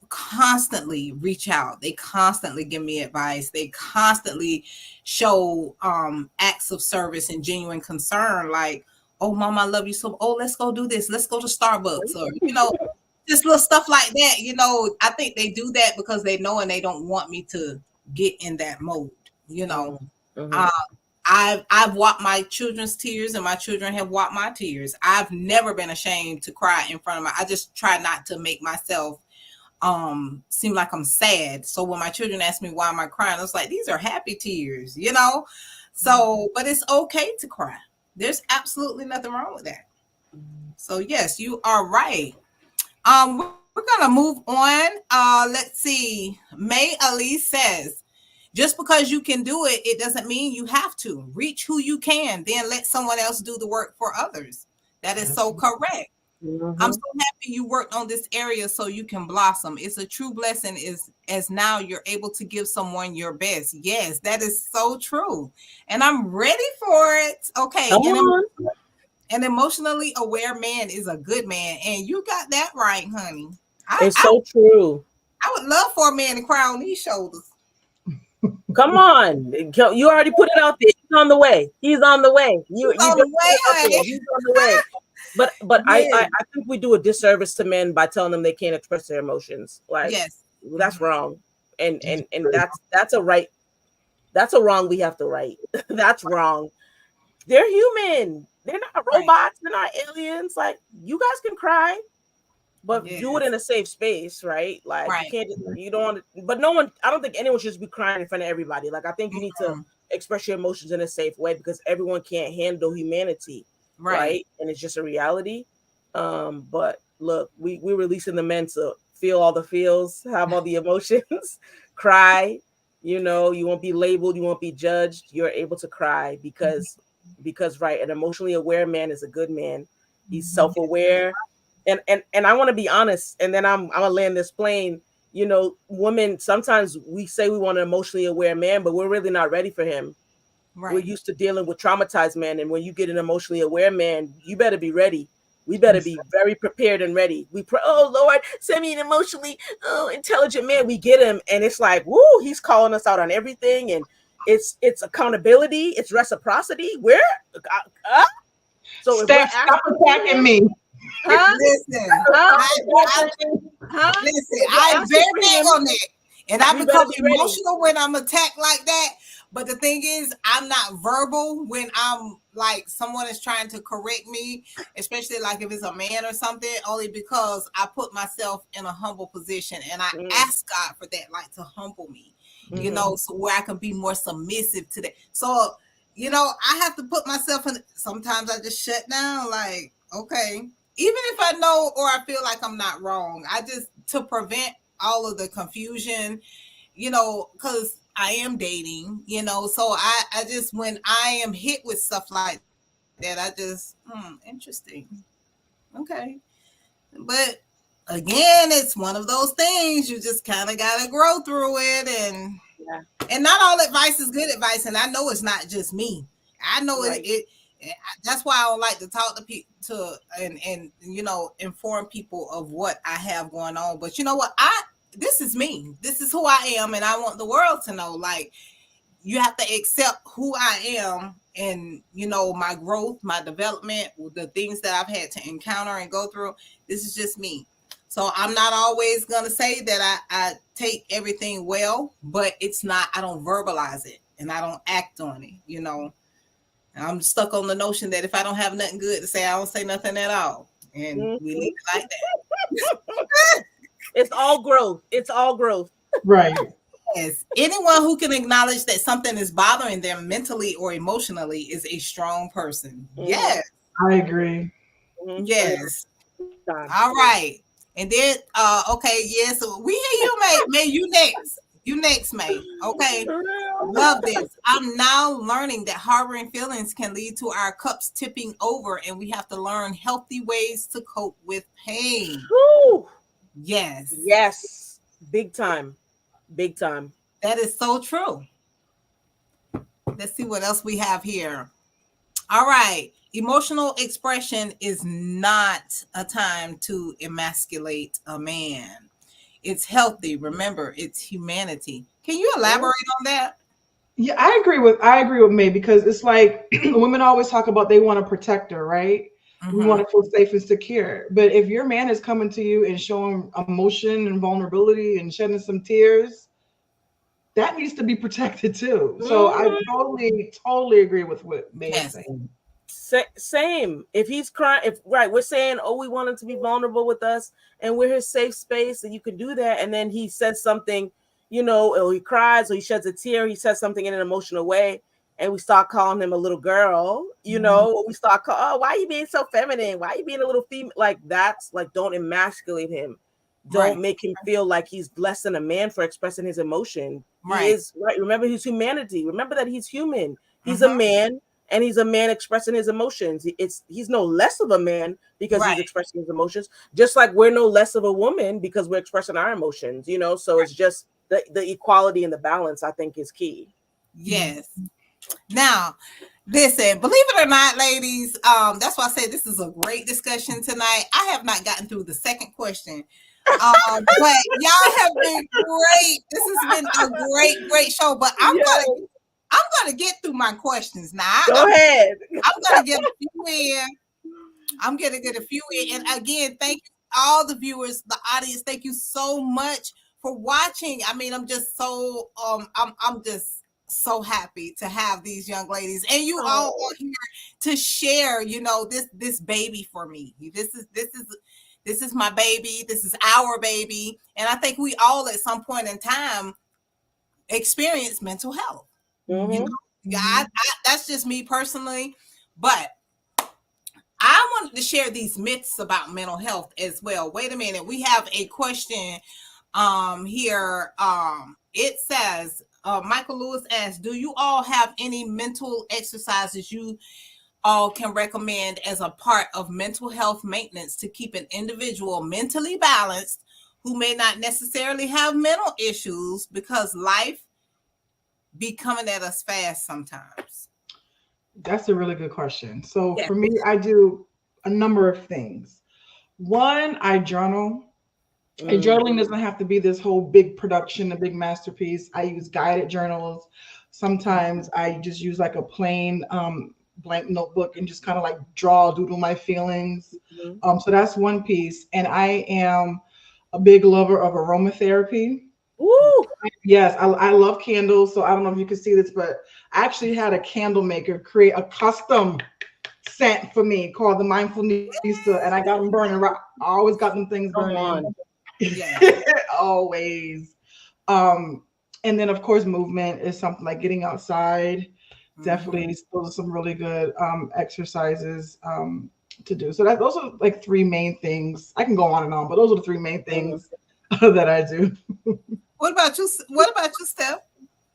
constantly reach out. They constantly give me advice. They constantly show acts of service and genuine concern. Like, oh, Mom, I love you so. Oh, let's go do this. Let's go to Starbucks, or just little stuff like that. I think they do that because they know and they don't want me to get in that mode. I've wiped my children's tears and my children have wiped my tears. I've never been ashamed to cry in front of I just try not to make myself seem like I'm sad. So when my children ask me why am I crying, I was like, these are happy tears, So, but it's okay to cry. There's absolutely nothing wrong with that. So yes, you are right. We're gonna move on. Let's see. May Ali says, just because you can do it, it doesn't mean you have to. Reach who you can, then let someone else do the work for others. That is so correct. I'm so happy you worked on this area so you can blossom. It's a true blessing as now you're able to give someone your best. Yes, that is so true. And I'm ready for it. Okay. An emotionally aware man is a good man. And you got that right, honey. It's I so true. I would love for a man to cry on these shoulders. Come on, you already put it out there. He's on the way. He's on the way. He's You on just the put it way, out there. honey. He's on the way. But Yes. I think we do a disservice to men by telling them they can't express their emotions. Like Yes. that's wrong, and that's a right. That's a wrong we have to right. That's wrong. They're human. They're not Right. robots. They're not aliens. Like you guys can cry, but do it Yes. in a safe space, right? Like you Right. can't, you don't want to, but no one, I don't think anyone should just be crying in front of everybody. Like I think you need to Mhm. express your emotions in a safe way because everyone can't handle humanity, Right. right? And it's just a reality. But look, we're releasing the men to feel all the feels, have all the emotions, cry. You know, you won't be labeled, you won't be judged. You're able to cry because right, an emotionally aware man is a good man. He's self-aware, and I want to be honest, and then I'm gonna land this plane. You know, women sometimes we say we want an emotionally aware man, but we're really not ready for him. We're Right. used to dealing with traumatized men, and when you get an emotionally aware man, you better be ready. We better be very prepared and ready. Oh Lord, send me an emotionally intelligent man. We get him, and it's like, woo, he's calling us out on everything, and it's accountability, it's reciprocity. So if we're Steph, stop asking attacking him, me. huh? Listen, Huh? listen, If we're I'm asking very for big him, on that. And I we better become be ready. emotional when I'm attacked like that. But the thing is, I'm not verbal when I'm like someone is trying to correct me, especially like if it's a man or something, only because I put myself in a humble position and I ask God for that, like to humble me, you know, so where I can be more submissive to that. So, you know, I have to put myself in. Sometimes I just shut down, like, okay, even if I know or I feel like I'm not wrong, I just to prevent all of the confusion, you know, because I am dating, you know, so I just when I am hit with stuff like that, I just interesting, okay, but again, it's one of those things you just kind of got to grow through it, and not all advice is good advice, and I know it's not just me. I know it that's why I don't like to talk to people and you know inform people of what I have going on. But you know what? This is me. This is who I am, and I want the world to know. Like you have to accept who I am, and you know my growth, my development, the things that I've had to encounter and go through. This is just me. So I'm not always gonna say that I take everything well, but it's not. I don't verbalize it and I don't act on it. You know. I'm stuck on the notion that if I don't have nothing good to say, I don't say nothing at all. And we leave it like that. It's all growth. It's all growth. Right. Yes. Anyone who can acknowledge that something is bothering them mentally or emotionally is a strong person. Yes. I agree. Yes. All right. And then okay, yeah, so we hear you, May. May, you next. You next, May. Okay. Love this. I'm now learning that harboring feelings can lead to our cups tipping over, and we have to learn healthy ways to cope with pain. Woo! Yes. Yes. Big time. Big time. That is so true. Let's see what else we have here. All right. Emotional expression is not a time to emasculate a man. It's healthy. Remember, it's humanity. Can you elaborate on that? Yeah, I agree with May because it's like women always talk about they want to protect her, right? We want to feel safe and secure. But if your man is coming to you and showing emotion and vulnerability and shedding some tears, that needs to be protected too. So I totally agree with what May is Yes. saying. Same. If he's crying, if right, we're saying, oh, we want him to be vulnerable with us, and we're his safe space, and you can do that. And then he says something, you know, or he cries, or he sheds a tear, he says something in an emotional way, and we start calling him a little girl, you know, or we start calling, oh, why are you being so feminine? Why are you being a little female? Like that's like, don't emasculate him. Don't make him feel like he's less than a man for expressing his emotion. He is right. Remember his humanity. Remember that he's human. He's a man. And he's a man expressing his emotions. He's no less of a man because he's expressing his emotions, just like we're no less of a woman because we're expressing our emotions, you know. So it's just the equality and the balance, I think, is key. Yes. Now, listen, believe it or not, ladies, that's why I say this is a great discussion tonight. I have not gotten through the second question. But y'all have been great. This has been a great show. But I'm gonna get through my questions now. Go ahead. I'm gonna get a few in. I'm gonna get a few in. And again, thank you, all the viewers, the audience. Thank you so much for watching. I mean, I'm just so I'm just so happy to have these young ladies and you all are here to share, you know, this baby for me. This is my baby. This is our baby. And I think we all at some point in time experience mental health. Mm-hmm. You know, that's just me personally. But I wanted to share these myths about mental health as well. Wait a minute. We have a question here. It says, Michael Lewis asks, do you all have any mental exercises you all can recommend as a part of mental health maintenance to keep an individual mentally balanced who may not necessarily have mental issues because life be coming at us fast sometimes? That's a really good question. So for me, I do a number of things. One, I journal. And journaling doesn't have to be this whole big production, a big masterpiece. I use guided journals. Sometimes I just use like a plain blank notebook and just kind of like doodle my feelings. So that's one piece. And I am a big lover of aromatherapy. Woo! Yes, I love candles. So I don't know if you can see this, but I actually had a candle maker create a custom scent for me called the Mindful Nista, and I got them burning. I always got them things burning. Yeah. Always. And then of course movement is something like getting outside. Definitely, those are some really good exercises to do. So those are like three main things. I can go on and on, but those are the three main things that I do. What about you? What about you, Steph?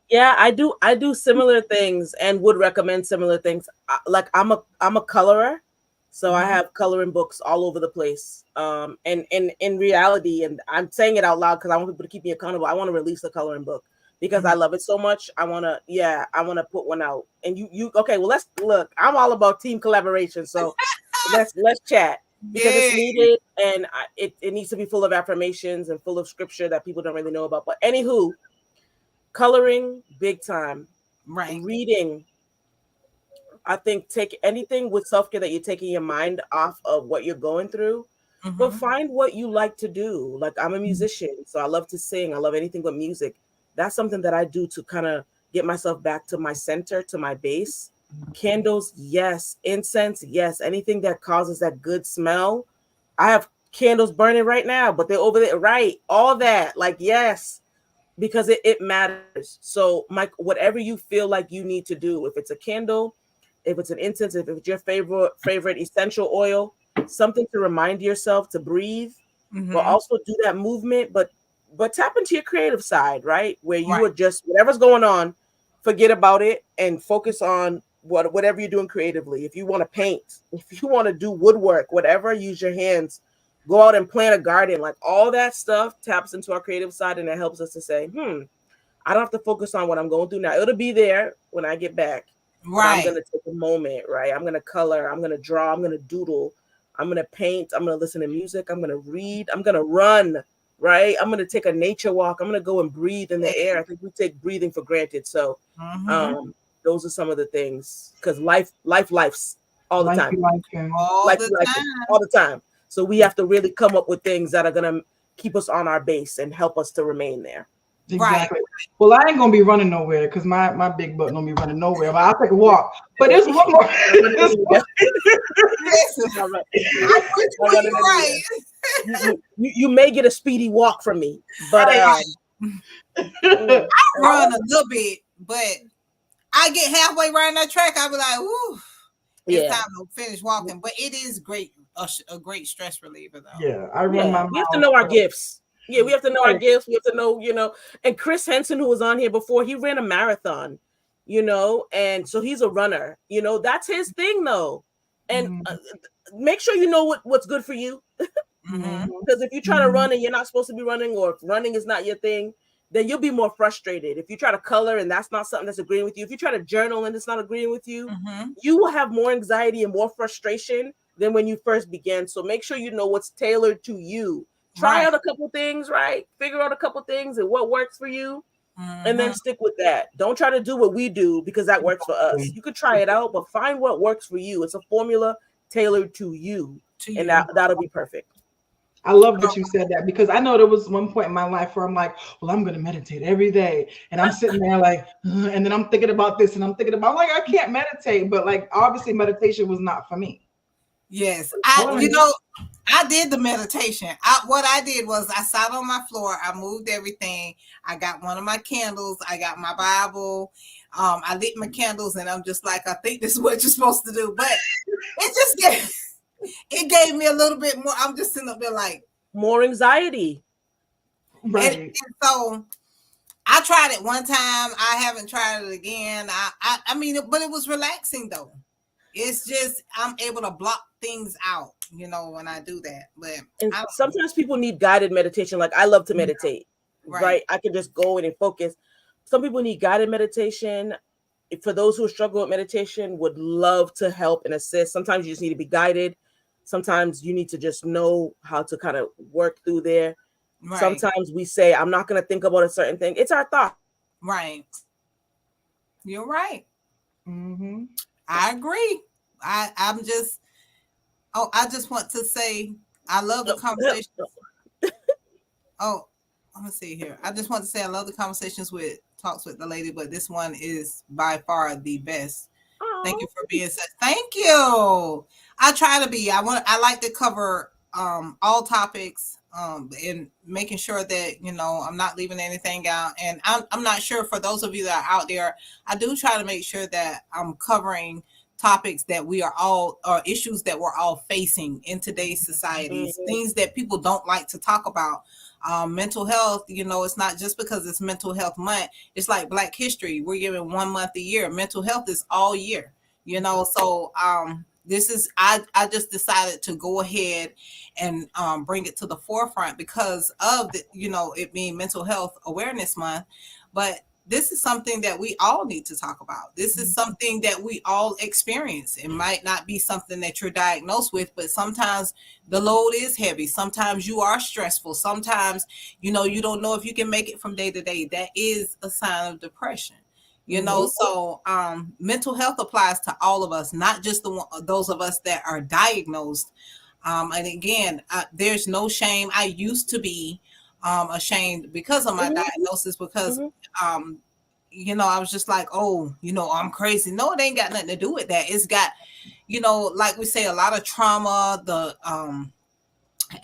Yeah, I do similar things and would recommend similar things. Like I'm a colorer, so I have coloring books all over the place. And in reality, and I'm saying it out loud because I want people to keep me accountable. I want to release a coloring book because I love it so much. I want to put one out. And you okay? Well, let's look. I'm all about team collaboration, so let's chat because it's needed and it needs to be full of affirmations and full of scripture that people don't really know about. But anywho. Coloring, big time. Right. Reading. I think take anything with self-care that you're taking your mind off of what you're going through, but find what you like to do. Like I'm a musician, so I love to sing. I love anything with music. That's something that I do to kind of get myself back to my center, to my base. Candles, yes. Incense, yes. Anything that causes that good smell. I have candles burning right now, but they're over there, right? All that, like, yes. Because it matters. So, Mike, whatever you feel like you need to do, if it's a candle, if it's an incense, if it's your favorite essential oil, something to remind yourself to breathe, but also do that movement, but tap into your creative side, right? Where you are just whatever's going on, forget about it and focus on whatever you're doing creatively. If you want to paint, if you want to do woodwork, whatever, use your hands. Go out and plant a garden, like all that stuff taps into our creative side, and it helps us to say, I don't have to focus on what I'm going through now. It'll be there when I get back. Right. I'm going to take a moment, right? I'm going to color. I'm going to draw. I'm going to doodle. I'm going to paint. I'm going to listen to music. I'm going to read. I'm going to run, right? I'm going to take a nature walk. I'm going to go and breathe in the air. I think we take breathing for granted. So those are some of the things, because life's all the time. All the time. So we have to really come up with things that are going to keep us on our base and help us to remain there. Exactly. Right. Well, I ain't going to be running nowhere because my big butt don't be running nowhere, but I'll take a walk. But there's one more. You may get a speedy walk from me, but I run a little bit, but I get halfway around that track, I'll be like, "Ooh, it's time to finish walking." But it is great. A great stress reliever, though. Yeah, I run my mouth. We have to know our gifts. Yeah, we have to know our gifts. We have to know, and Chris Henson, who was on here before, he ran a marathon, and so he's a runner. That's his thing, though. And make sure you know what's good for you. Because if you try to run and you're not supposed to be running, or if running is not your thing, then you'll be more frustrated. If you try to color and that's not something that's agreeing with you, if you try to journal and it's not agreeing with you, you will have more anxiety and more frustration than when you first began. So make sure you know what's tailored to you, Try out a couple things, right? Figure out a couple things and what works for you, and then stick with that. Don't try to do what we do because that works for us. You could try it out, but find what works for you. It's a formula tailored to you, and that'll be perfect. I love that you said that, because I know there was one point in my life where I'm like, well, I'm going to meditate every day. And I'm sitting there like, and then I'm thinking about this and I'm thinking about, like, I can't meditate. But like, obviously meditation was not for me. Yes. I did the meditation. What I did was I sat on my floor. I moved everything. I got one of my candles. I got my Bible. I lit my candles, and I'm just like, I think this is what you're supposed to do. But it gave me a little bit more. I'm just sitting up there like more anxiety. Right. And so I tried it one time. I haven't tried it again. I mean, but it was relaxing though. It's just I'm able to block things out, when I do that. But sometimes people need guided meditation. Like I love to meditate, right? I can just go in and focus. Some people need guided meditation. For those who struggle with meditation, would love to help and assist. Sometimes you just need to be guided. Sometimes you need to just know how to kind of work through there. Right. Sometimes we say, I'm not going to think about a certain thing. It's our thought. Right. You're right. Mm-hmm. I agree. I just want to say, I love the conversation. Oh, let me see here. I just want to say I love the conversations with Talks with the Lady, but this one is by far the best. Aww. Thank you for being such. Thank you. I try to be. I like to cover all topics and making sure that I'm not leaving anything out. And I'm not sure, for those of you that are out there, I do try to make sure that I'm covering topics that we are all, or issues that we're all facing in today's society, things that people don't like to talk about. Mental health, it's not just because it's Mental Health Month. It's like Black History. We're giving 1 month a year. Mental health is all year, so this is, I just decided to go ahead and bring it to the forefront because of the, it being Mental Health Awareness Month. But this is something that we all need to talk about. This is something that we all experience. It might not be something that you're diagnosed with, but sometimes the load is heavy. Sometimes you are stressful. Sometimes, you don't know if you can make it from day to day. That is a sign of depression. So mental health applies to all of us, not just those of us that are diagnosed. And again, there's no shame. I used to be ashamed because of my diagnosis, because I was just like, oh, I'm crazy. No, it ain't got nothing to do with that. It's got, like we say, a lot of trauma.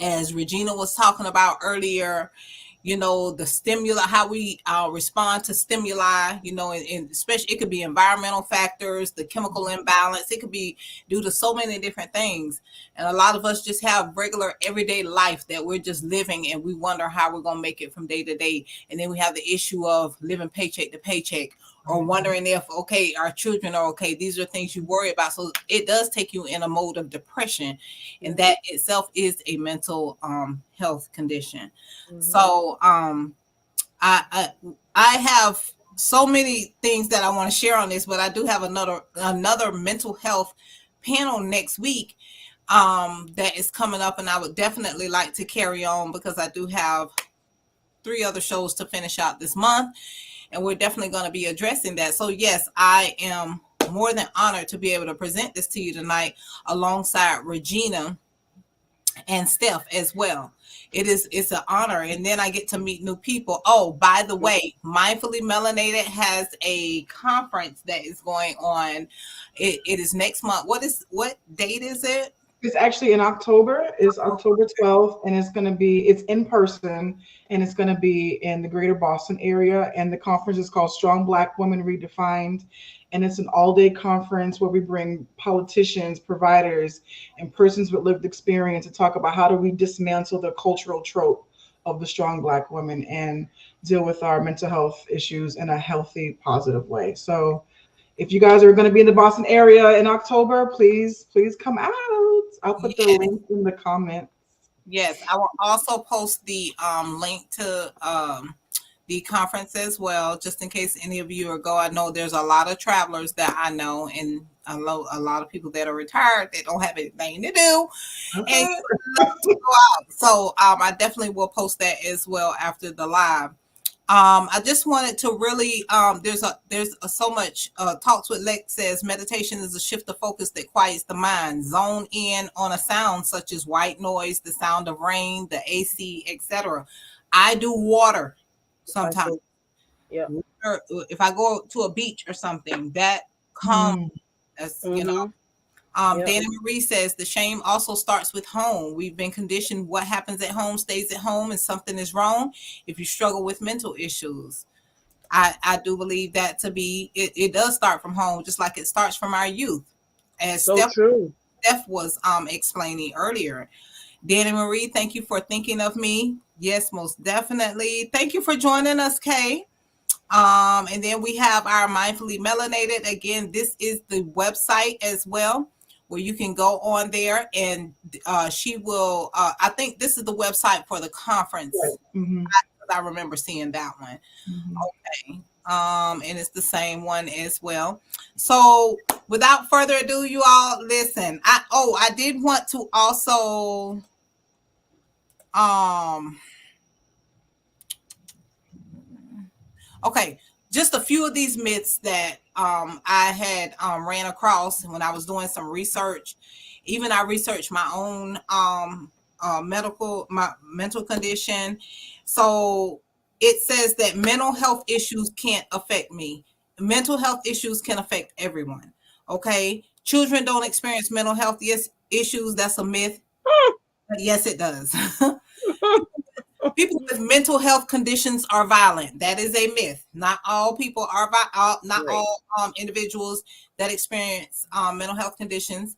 As Regina was talking about earlier, the stimuli, how we respond to stimuli, and especially it could be environmental factors, the chemical imbalance. It could be due to so many different things. And a lot of us just have regular everyday life that we're just living, and we wonder how we're going to make it from day to day. And then we have the issue of living paycheck to paycheck, or wondering if, okay, our children are okay. These are things you worry about. So it does take you in a mode of depression, and that itself is a mental health condition. So I have so many things that I want to share on this, but I do have another mental health panel next week that is coming up, and I would definitely like to carry on because I do have 3 other shows to finish out this month. And we're definitely going to be addressing that. So yes, I am more than honored to be able to present this to you tonight alongside Regina and Steph as well. It's an honor. And then I get to meet new people. Oh, by the way, Mindfully Melanated has a conference that is going on. It is next month. What date is it? It's actually in October. It's October 12th, and it's in person, and it's going to be in the greater Boston area. And the conference is called Strong Black Women Redefined. And it's an all-day conference where we bring politicians, providers, and persons with lived experience to talk about how do we dismantle the cultural trope of the strong Black women and deal with our mental health issues in a healthy, positive way. So if you guys are going to be in the Boston area in October, please come out. I'll put the link in the comments. Yes, I will also post the link to the conference as well, just in case any of you are go. I know there's a lot of travelers that I know, and a lot of people that are retired that don't have anything to do, and Okay. so I definitely will post that as well after the live. I just wanted to really there's so much talks with Lex says meditation is a shift of focus that quiets the mind. Zone in on a sound such as white noise, the sound of rain, the AC, etc. I do water I sometimes. so yeah. If I go to a beach or something, that calms Mm, us, Mm-hmm. Yeah. Danny Marie says the shame also starts with home. We've been conditioned what happens at home stays at home and something is wrong. If you struggle with mental issues, I do believe that to be it does start from home, just like it starts from our youth. As So true. Steph was explaining earlier. Danny Marie, thank you for thinking of me. Yes, most definitely. Thank you for joining us, Kay. And then we have our Mindfully Melanated. Again, this is the website as well, where you can go on there and she will, I think this is the website for the right. conference. Mm-hmm. I remember seeing that one. Mm-hmm. Okay. And it's the same one as well. So without further ado, you all listen. I did want to also um okay, just a few of these myths that I had ran across when I was doing some research. Even I researched my own my mental condition. So it says that mental health issues can't affect me. Mental health issues can affect everyone. Okay, children don't experience mental health issues. That's a myth. But yes, it does. People with mental health conditions are violent. That is a myth. Not all people are not Right. all individuals that experience mental health conditions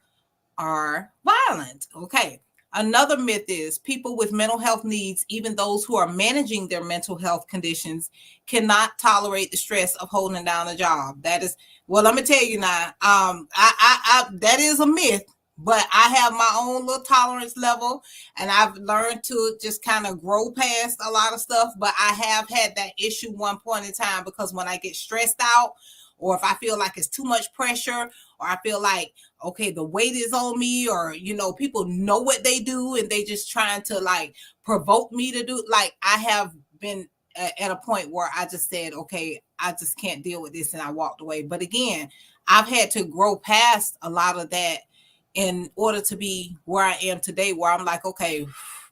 are violent. Okay. Another myth is people with mental health needs, even those who are managing their mental health conditions, cannot tolerate the stress of holding down a job. That is, well, let me tell you now, that is a myth, but I have my own little tolerance level and I've learned to just kind of grow past a lot of stuff. But I have had that issue one point in time because when I get stressed out, or if I feel like it's too much pressure, or I feel like, okay, the weight is on me, or people know what they do and they just trying to like provoke me to do, like I have been at a point where I just said, okay, I just can't deal with this, and I walked away. But again, I've had to grow past a lot of that in order to be where I am today, where I'm like, okay,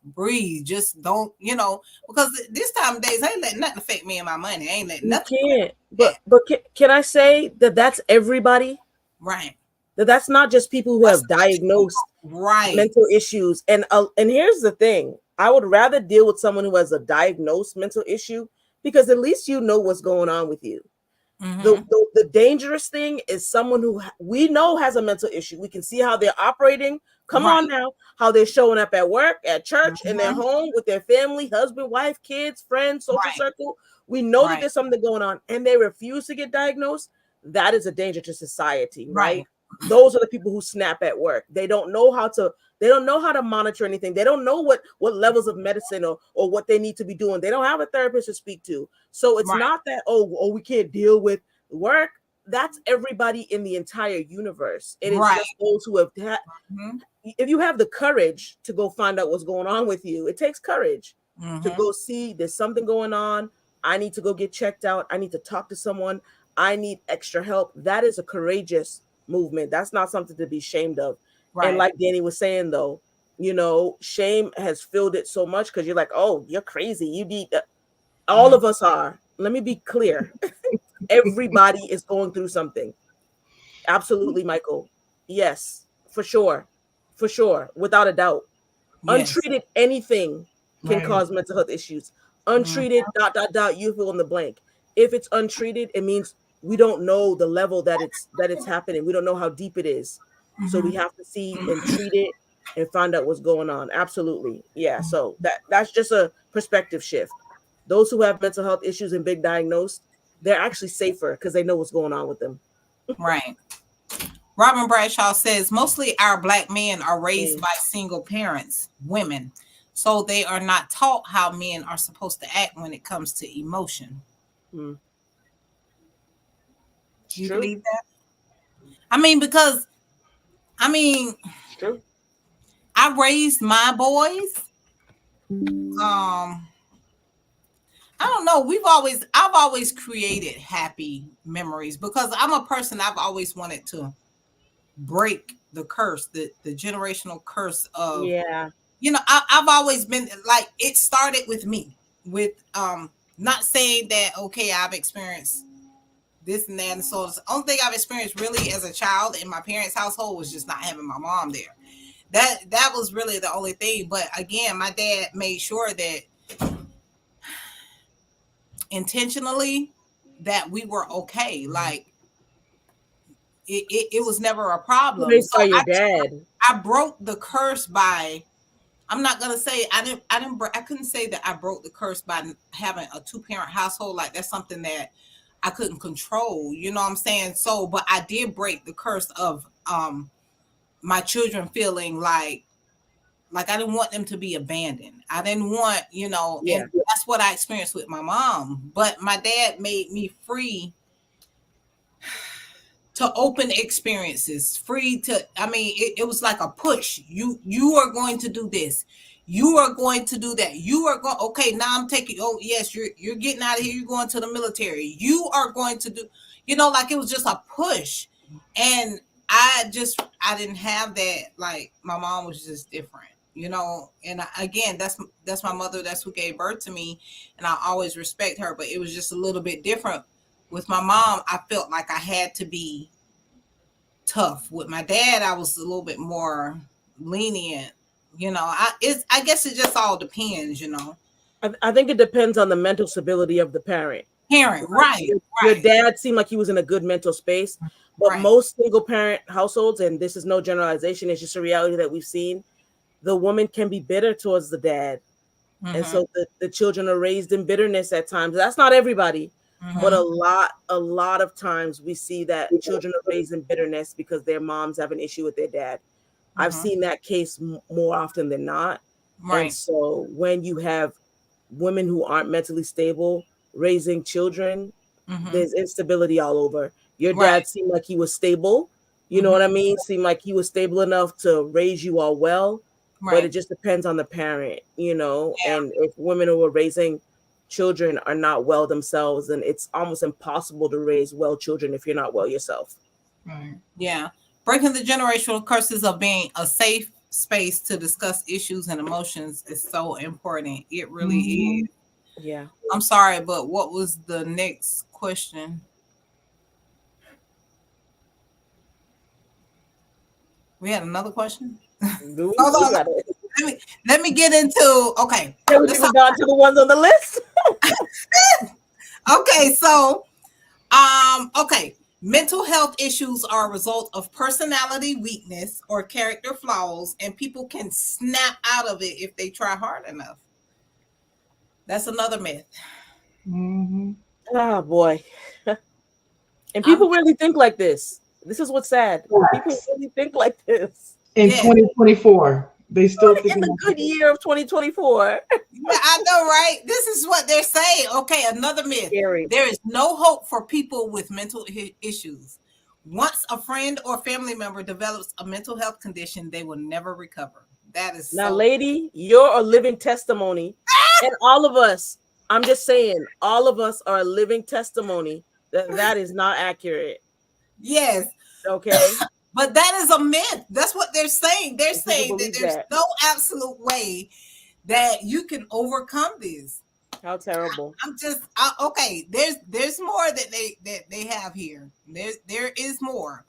breathe, just don't, because this time of days I ain't letting nothing affect me and my money. I ain't letting You nothing can't. affect that. But can I say that that's everybody? Right. That's not just people who That's have diagnosed right. mental issues. And here's the thing: I would rather deal with someone who has a diagnosed mental issue because at least you know what's going on with you. Mm-hmm. The dangerous thing is someone who we know has a mental issue. We can see how they're operating. Come Right. on now, how they're showing up at work, at church, in their Mm-hmm. home, with their family, husband, wife, kids, friends, social Right. circle. We know that Right. there's something going on, and they refuse to get diagnosed. That is a danger to society, Right. right? Those are the people who snap at work. They don't know how to. They don't know how to monitor anything. They don't know what levels of medicine or what they need to be doing. They don't have a therapist to speak to. So it's Right. not that we can't deal with work. That's everybody in the entire universe. It is Right. just those who have Mm-hmm. if you have the courage to go find out what's going on with you. It takes courage to Mm-hmm. go see there's something going on. I need to go get checked out. I need to talk to someone. I need extra help. That is a courageous movement. That's not something to be ashamed of. And Right. like Danny was saying, though, shame has filled it so much because you're like, oh, you're crazy. You need all Mm-hmm. of us are. Let me be clear. Everybody is going through something. Absolutely, Michael. Yes, for sure. For sure. Without a doubt. Yes. Untreated anything can Right. cause mental health issues. Mm-hmm. Untreated, dot, dot, dot, you fill in the blank. If it's untreated, it means we don't know the level that it's happening. We don't know how deep it is. So we Mm-hmm. have to see and treat it and find out what's going on. Absolutely. Yeah. So that's just a perspective shift. Those who have mental health issues and been diagnosed, they're actually safer because they know what's going on with them. Right. Robin Bradshaw says mostly our black men are raised Mm, by single parents, women, so they are not taught how men are supposed to act when it comes to emotion. mm. It's Do you true. believe that? I mean, because I mean, It's true. I raised my boys. Um, I don't know. I've always created happy memories because I'm a person. I've always wanted to break the curse, the generational curse of, Yeah. I've always been like, it started with me, with not saying that, okay, I've experienced this and that, and so the only thing I've experienced really as a child in my parents' household was just not having my mom there. That was really the only thing. But again, my dad made sure that intentionally that we were okay. Like it was never a problem. Raised So by your dad. I broke the curse by, I'm not gonna say I couldn't say that I broke the curse by having a two-parent household. Like that's something that I couldn't control. You know what I'm saying? So, but I did break the curse of my children feeling like I didn't want them to be abandoned. I didn't want, Yeah. and that's what I experienced with my mom. But my dad made me free to open experiences, free to, I mean, it was like a push. You are going to do this. You are going to do that. You are going, okay, now I'm taking, oh yes, you're getting out of here, you're going to the military. You are going to do, like it was just a push. And I didn't have that. Like my mom was just different, and again, that's my mother, that's who gave birth to me, and I always respect her, but it was just a little bit different. With my mom, I felt like I had to be tough. With my dad, I was a little bit more lenient. I guess it just all depends. I think it depends on the mental stability of the parent. Parent, right, Your right, dad seemed like he was in a good mental space, but right. most single parent households, and this is no generalization, it's just a reality that we've seen, the woman can be bitter towards the dad. And Mm-hmm, so the children are raised in bitterness at times. That's not everybody, but mm-hmm, a lot of times we see that children are raised in bitterness because their moms have an issue with their dad. I've mm-hmm. seen that case more often than not. And Right. so when you have women who aren't mentally stable raising children, Mm-hmm. there's instability all over. Your Right. dad seemed like he was stable. You know Mm-hmm. what I mean? Seemed like he was stable enough to raise you all well, but it Right. just depends on the parent, Yeah. and if women who are raising children are not well themselves, then it's almost impossible to raise well children if you're not well yourself. Right. Yeah. Breaking the generational curses of being a safe space to discuss issues and emotions is so important. It really is. Mhm. Yeah. I'm sorry, but what was the next question? We had another question. Do Hold we on. got it. Let me get into, okay. Haven't Let's even talk. gone to the ones on the list. Okay, so okay. Mental health issues are a result of personality weakness or character flaws, and people can snap out of it if they try hard enough. That's another myth. Mhm. Oh boy. And I'm people really think like this. This is what's sad. People Facts. really think like this. In Yeah, 2024, they still In thinking the like good year of 2024. yeah, I know, right? This is what they're saying. Okay, another myth. Scary. There is no hope for people with mental issues. Once a friend or family member develops a mental health condition, they will never recover. That is Now, so. lady, you're a living testimony. And all of us, I'm just saying, all of us are a living testimony that that is not accurate. Yes, Okay? but that is a myth. That's what they're saying. They're And people saying that believe there's that. no absolute way that you can overcome this. How terrible. Okay. There's more that they have here. There is more.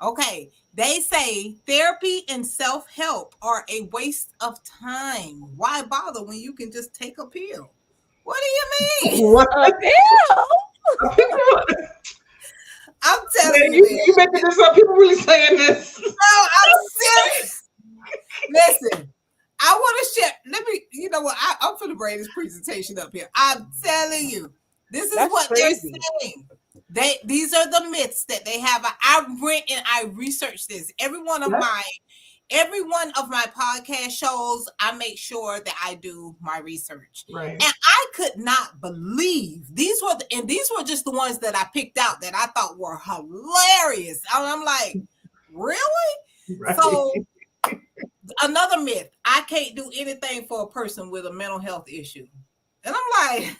Okay, they say therapy and self help are a waste of time. Why bother when you can just take a pill? What do you mean? what? A pill? People, I'm telling man, you this. you making this up? People really saying this? No, I'm serious. Listen, I want to share. Let me, you know what? I'm going to bring this presentation up here. I'm telling you, this is That's what they're crazy. saying. These are the myths that they have. I went and I researched this. Every one of Yeah. my every one of my podcast shows, I make sure that I do my research. Right. And I could not believe these were just the ones that I picked out that I thought were hilarious. I'm like, really? Right. So another myth, I can't do anything for a person with a mental health issue. And I'm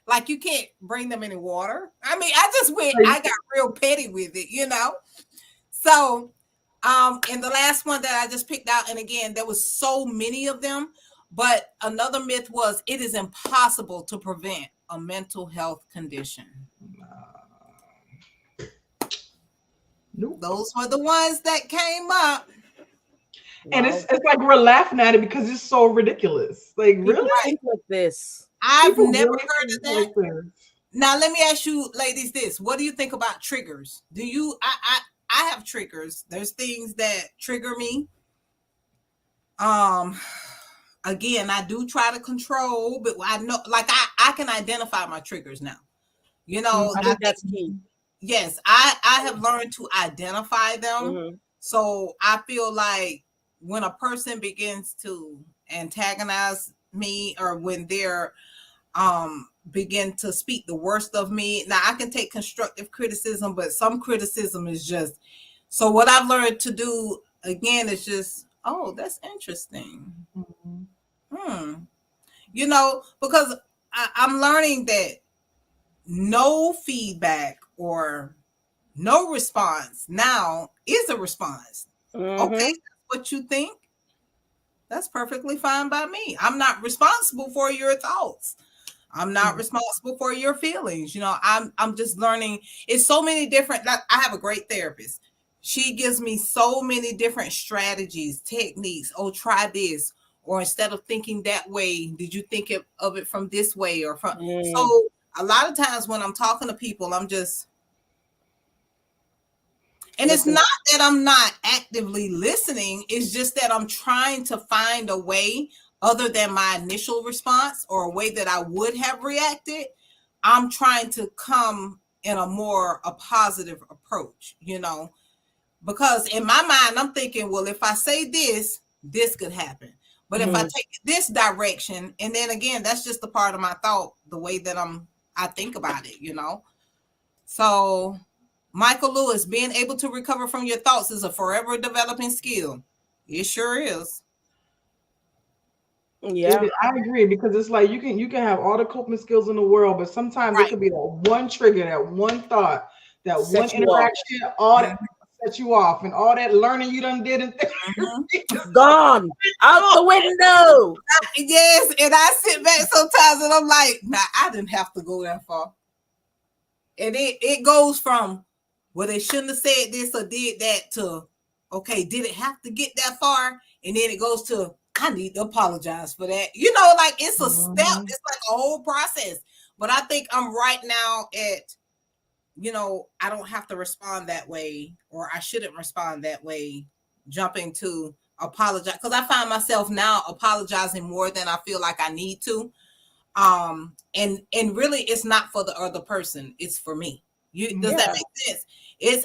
like you can't bring them any water. I mean, I got real petty with it, you know? So, and the last one that I just picked out, and again, there was so many of them, but another myth was it is impossible to prevent a mental health condition. Nope. Those were the ones that came up. And it's like we're laughing at it because it's so ridiculous. Like, People really? think like this. I've People never really heard of think that. like this. Now, let me ask you, ladies, this: what do you think about triggers? Do you? I have triggers. There's things that trigger me. Again, I do try to control, but I know, like, I can identify my triggers now. You know, I think that's key. Yes, I have learned to identify them. Mm-hmm. So I feel like when a person begins to antagonize me, or when they're begin to speak the worst of me, now I can take constructive criticism, but some criticism is just, so what I've learned to do again is just, oh, that's interesting. You know, because I'm learning that no feedback or no response now is a response. Mm-hmm. Okay, that's what you think. That's perfectly fine by me. I'm not responsible for your thoughts. I'm not responsible for your feelings. You know, I'm just learning. It's so many different, like, I have a great therapist. She gives me so many different strategies, techniques. Oh, try this. Or instead of thinking that way, did you think of it from this way or from? So a lot of times when I'm talking to people, I'm just, and it's not that I'm not actively listening. It's just that I'm trying to find a way other than my initial response or a way that I would have reacted. I'm trying to come in a positive approach, you know, because in my mind, I'm thinking, well, if I say this, this could happen. But if I take this direction, and then again, that's just a part of my thought, the way that I think about it, you know. So, Michael Lewis, being able to recover from your thoughts is a forever developing skill. It sure is. Yeah, I agree, because it's like you can have all the coping skills in the world, but sometimes it could be that one trigger, that one thought, that one interaction, all that set you off, and all that learning you done did and gone out the window. Yes, and I sit back sometimes and I'm like, nah, I didn't have to go that far. And it goes from, well, they shouldn't have said this or did that, to, okay, did it have to get that far? And then it goes to, I need to apologize for that. You know, like, it's a step. It's like a whole process. But I think I'm right now at, you know, I don't have to respond that way, or I shouldn't respond that way, jumping to apologize. Because I find myself now apologizing more than I feel like I need to. And really it's not for the other person, it's for me. Does that make sense?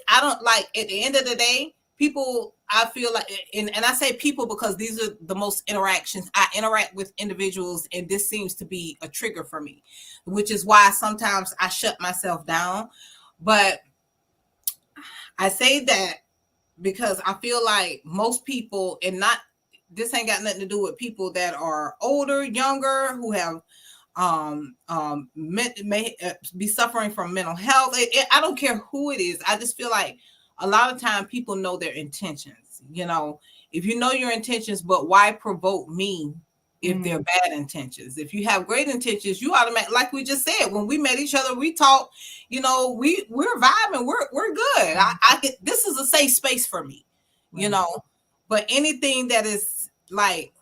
I don't, like, at the end of the day, people, I feel like, and I say people because these are the most interactions I interact with individuals, and this seems to be a trigger for me, which is why sometimes I shut myself down. But I say that because I feel like most people, and not, this ain't got nothing to do with people that are older, younger, who have may be suffering from mental health. I don't care who it is. I just feel like a lot of time people know their intentions. You know, if you know your intentions, but why provoke me if they're bad intentions? If you have great intentions, you automatically, like we just said, when we met each other, we talked, you know, we're vibing, we're good. I get, this is a safe space for me, you know. But anything that is like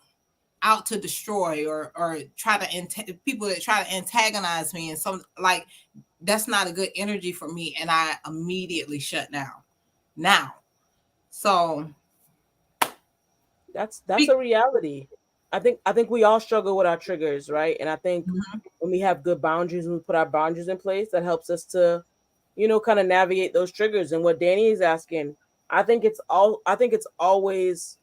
out to destroy or try to people that try to antagonize me, and some, like, that's not a good energy for me, and I immediately shut down now. So that's a reality. I think we all struggle with our triggers, right? And I think when we have good boundaries, when we put our boundaries in place, that helps us to, you know, kind of navigate those triggers. And what Danny is asking, I think it's always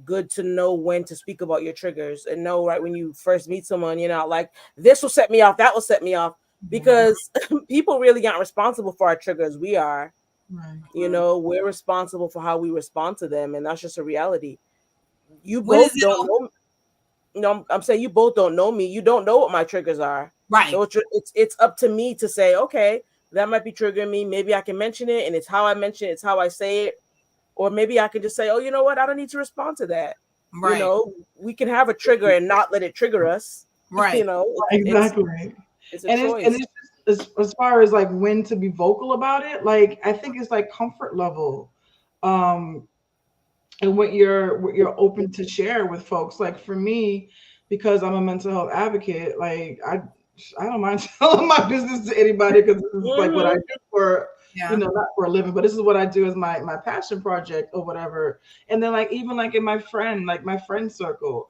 good to know when to speak about your triggers and know right when you first meet someone, you know, like this will set me off, that will set me off, because people really aren't responsible for our triggers. We are, Right. you know, we're responsible for how we respond to them, and that's just a reality. You What is both it? don't know. No, I'm saying you both don't know me. You don't know what my triggers are. Right, So it's up to me to say, okay, that might be triggering me. Maybe I can mention it, and it's how I mention it, it's how I say it. Or maybe I can just say, oh, you know what? I don't need to respond to that. You right, know, we can have a trigger and not let it trigger us. You right. know, Exactly. it's a And choice. it's just as far as like when to be vocal about it, like I think it's like comfort level. Um and what you're open to share with folks. Like for me, because I'm a mental health advocate, like I don't mind telling my business to anybody because this is like what I Hmm. do for, you Yeah. know, not for a living, but this is what I do as my passion project or whatever. And then like even like in my friend circle,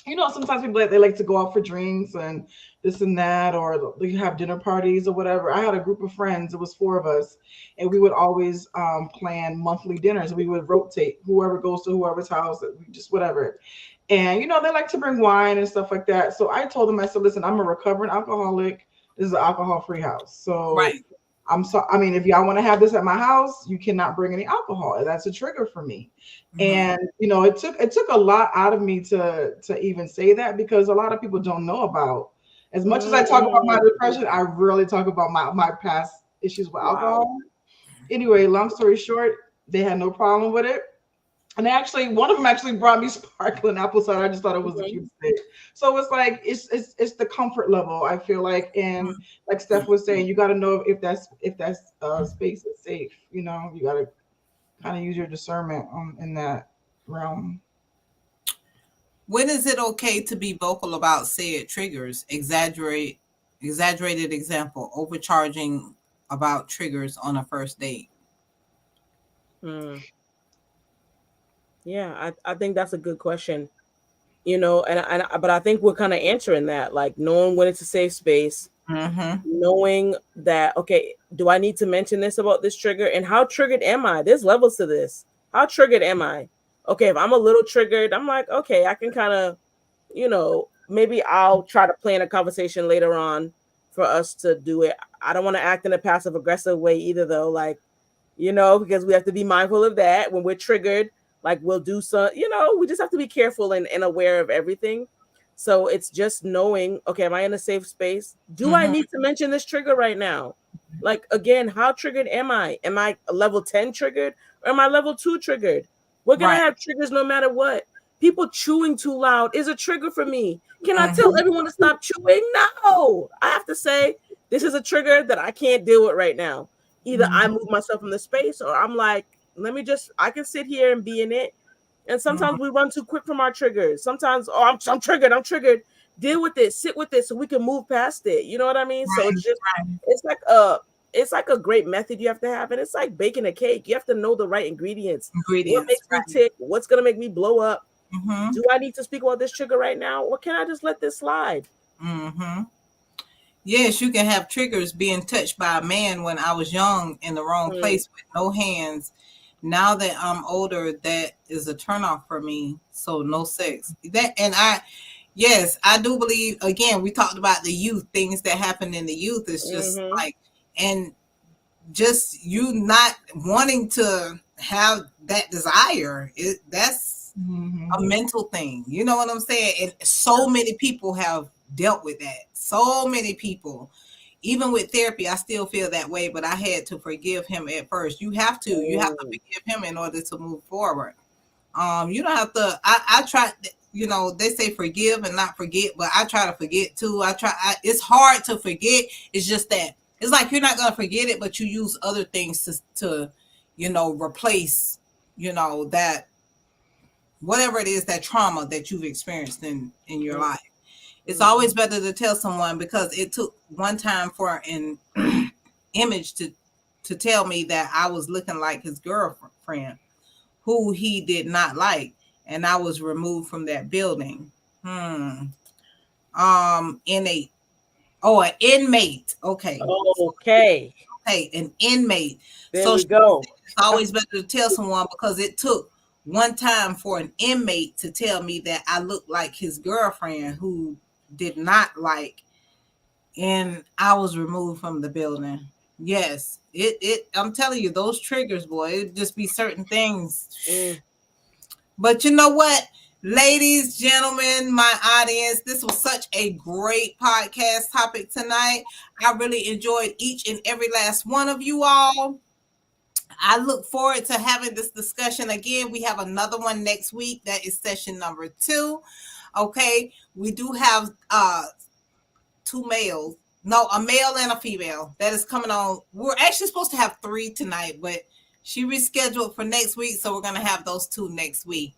you know, sometimes people like they like to go out for drinks and this and that, or you have dinner parties or whatever. I had a group of friends; it was four of us, and we would always plan monthly dinners. We would rotate whoever goes to whoever's house, we just whatever. And you know, they like to bring wine and stuff like that. So I told them, I said, "Listen, I'm a recovering alcoholic. This is an alcohol-free house. So Right. I mean, if y'all want to have this at my house, you cannot bring any alcohol. That's a trigger for me." Hmm. And you know, it took a lot out of me to even say that, because a lot of people don't know about, as much as I talk about my Mm. depression, I really talk about my past issues with Wow. alcohol. Anyway, long story short, they had no problem with it. And actually, one of them actually brought me sparkling apple cider. I just thought it was the Mhm. cutest thing. So it's like it's the comfort level. I feel like, and like Steph was saying, you got to know if that's space is safe. You know, you got to kind of use your discernment in that realm. When is it okay to be vocal about said triggers? Exaggerated example, overcharging about triggers on a first date. Mm. Yeah, I think that's a good question. You know, but I think we're kind of answering that, like knowing when it's a safe space, Mm-hmm. knowing that, okay, do I need to mention this about this trigger, and how triggered am I? There's levels to this. How triggered am I? Okay, if I'm a little triggered, I'm like, okay, I can kind of, you know, maybe I'll try to plan a conversation later on for us to do it. I don't want to act in a passive aggressive way either, though, like, you know, because we have to be mindful of that when we're triggered. Like, we'll do some, you know, we just have to be careful and aware of everything. So it's just knowing, okay, am I in a safe space? Do I Mm-hmm. need to mention this trigger right now? Like, again, how triggered am I? Am I level 10 triggered, or am I level 2 triggered? We're going to Right. have triggers no matter what. People chewing too loud is a trigger for me. Can I tell Mm-hmm. everyone to stop chewing? No. I have to say, this is a trigger that I can't deal with right now. Either I Mhm. move myself from the space, or I'm like, let me just, I can sit here and be in it. And Mm-hmm. sometimes we run too quick from our triggers. Sometimes, oh, I'm triggered. I'm triggered. Deal with it. Sit with it so we can move past it. You know what I mean? So Right. it's just, Right. it's like a, it's like a great method you have to have. And it's like baking a cake. You have to know the right ingredients. What Ingredients. makes me Right. tick? What's going to make me blow up? Mm-hmm. Do I need to speak about this trigger right now? Or can I just let this slide? Mm-hmm. Yes, you can have triggers being touched by a man when I was young in the wrong Mm, place with no hands. Now that I'm older, that is a turnoff for me. So no sex. That and I yes, I do believe again, we talked about the youth, things that happen in the youth. It's just mm-hmm. like and just you not wanting to have that desire. That's a Mhm. mental thing. You know what I'm saying? And so many people have dealt with that. So many people. Even with therapy, I still feel that way, but I had to forgive him at first. You have to Mm, forgive him in order to move forward. You don't have to. I try. You know, they say forgive and not forget, but I try to forget too. It's hard to forget. It's just that it's like you're not gonna forget it, but you use other things to replace, that whatever it is, that trauma that you've experienced in your mm, life. It's mm, always better to tell someone, because it took one time for an image to tell me that I was looking like his girlfriend, who he did not like, and I was removed from that building. Hmm. Innate. Oh, an inmate. Okay. okay. Okay, an inmate. There So we it's go. always better to tell someone, because it took one time for an inmate to tell me that I looked like his girlfriend who did not like, and I was removed from the building. Yes, it I'm telling you, those triggers, boy, it just be certain things. Mm. But you know what? Ladies, gentlemen, my audience, this was such a great podcast topic tonight. I really enjoyed each and every last one of you all. I look forward to having this discussion again. We have another one next week. That is session number 2. Okay. We do have two males. No, a male and a female that is coming on. We're actually supposed to have 3 tonight, but she rescheduled for next week. So we're going to have those 2 next week.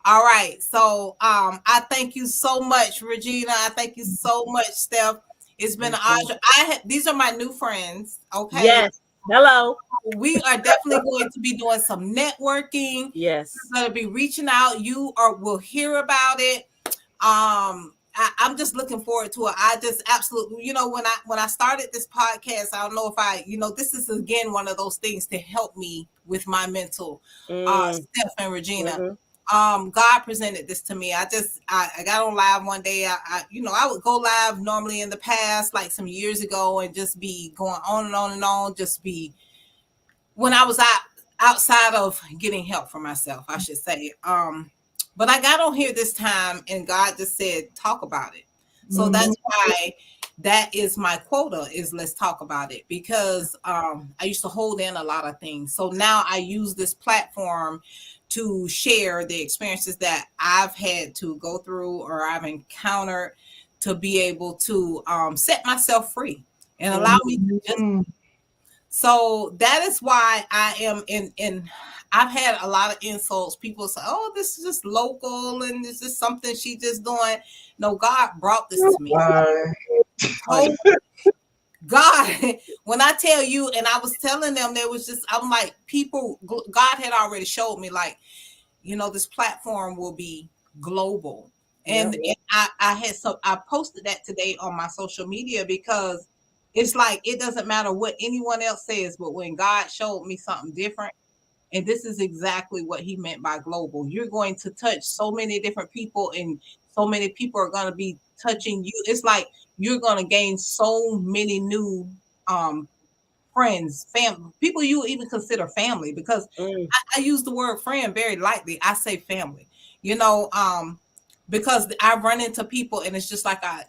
All right. So I thank you so much, Regina. I thank you so much, Steph. It's been an honor. These are my new friends. Okay. Yes. Hello. We are definitely going to be doing some networking. Yes. We're going to be reaching out. You will hear about it. I'm just looking forward to it. I just absolutely, when I started this podcast, I don't know if this is again one of those things to help me with my mental. Steph and Regina. Mm-hmm. God presented this to me. I got on live one day. I would go live normally in the past, like some years ago, and just be going on and on and on, just be when I was outside of getting help for myself, I should say. But I got on here this time and God just said, talk about it. So mm-hmm. That's why that is my quota, is let's talk about it, because I used to hold in a lot of things. So now I use this platform to share the experiences that I've had to go through or I've encountered, to be able to set myself free and allow me to just. So that is why I am in I've had a lot of insults. People say, oh, this is just local and this is something she just doing. No, God brought this to me. God, when I tell you, and I was telling them, I'm like, people, God had already showed me, like, this platform will be global. And I posted that today on my social media, because it's like, it doesn't matter what anyone else says, but when God showed me something different, and this is exactly what he meant by global. You're going to touch so many different people, and so many people are going to be touching you. It's like you're going to gain so many new friends, family, people you even consider family, because I use the word friend very lightly. I say family, because I run into people and it's just like I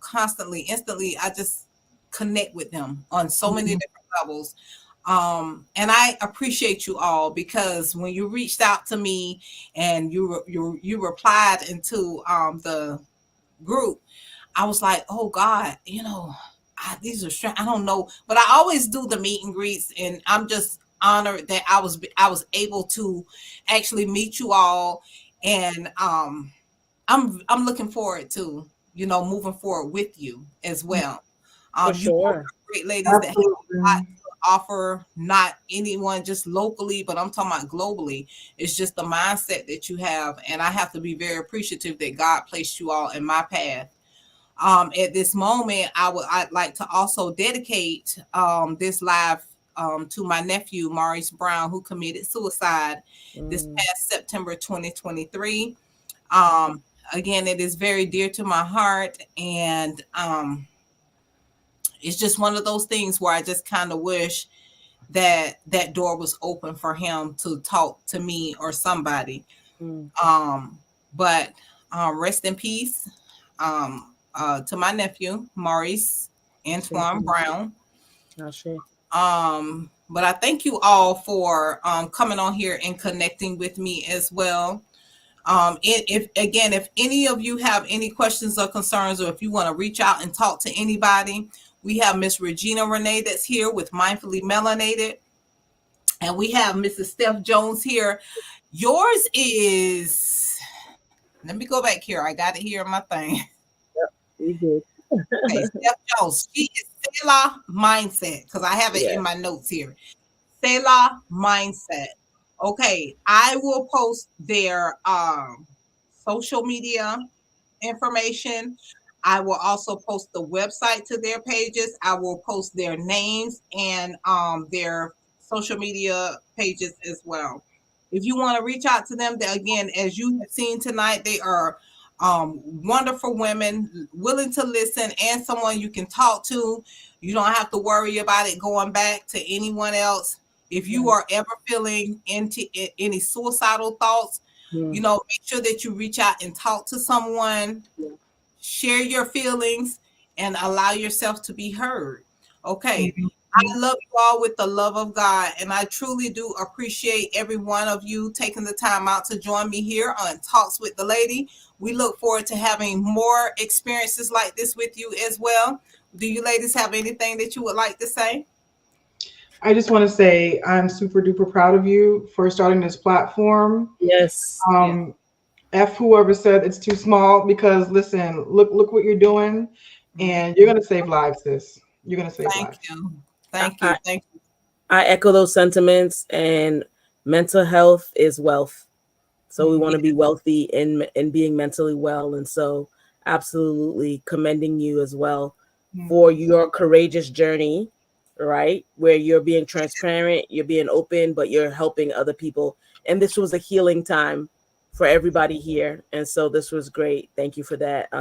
constantly, instantly, I just connect with them on so many different levels. And I appreciate you all, because when you reached out to me and you replied into the group, I was like, oh God, these are I don't know, but I always do the meet and greets, and I'm just honored that I was able to actually meet you all, and I'm looking forward to moving forward with you as well. For sure. Great ladies that have a lot to offer, not anyone just locally, but I'm talking about globally. It's just the mindset that you have, and I have to be very appreciative that God placed you all in my path. At this moment, I'd like to also dedicate this live to my nephew, Maurice Brown, who committed suicide this past September 2023. Again, it is very dear to my heart, and it's just one of those things where I just kind of wish that door was open for him to talk to me or somebody. But rest in peace. To my nephew, Maurice Antoine Brown. But I thank you all for coming on here and connecting with me as well. If any of you have any questions or concerns, or if you want to reach out and talk to anybody, we have Miss Regina Renee that's here with Mindfully Melanated, and we have Mrs. Steph Jones here. Yours is, let me go back here. I got it here in my thing. Okay, Steph Jones. She is Selah Mindset, because I have it in my notes here. Selah Mindset. Okay, I will post their social media information. I will also post the website to their pages. I will post their names and their social media pages as well. If you want to reach out to them, again, as you have seen tonight, they are wonderful women, willing to listen, and someone you can talk to. You don't have to worry about it going back to anyone else. If you are ever feeling into any suicidal thoughts, Mm. make sure that you reach out and talk to someone, share your feelings, and allow yourself to be heard. Okay. I love you all with the love of God, and I truly do appreciate every one of you taking the time out to join me here on Talks with the Lady. We look forward to having more experiences like this with you as well. Do you ladies have anything that you would like to say? I just want to say I'm super duper proud of you for starting this platform. Yes. Um, F whoever said it's too small, because listen, look what you're doing, and you're gonna save lives, sis. You're gonna save Thank lives. you. Thank I, you. Thank you. I echo those sentiments, and mental health is wealth. So we want to Yeah. be wealthy in being mentally well. And so absolutely commending you as well for your courageous journey, right? Where you're being transparent, you're being open, but you're helping other people. And this was a healing time for everybody here. And so this was great. Thank you for that.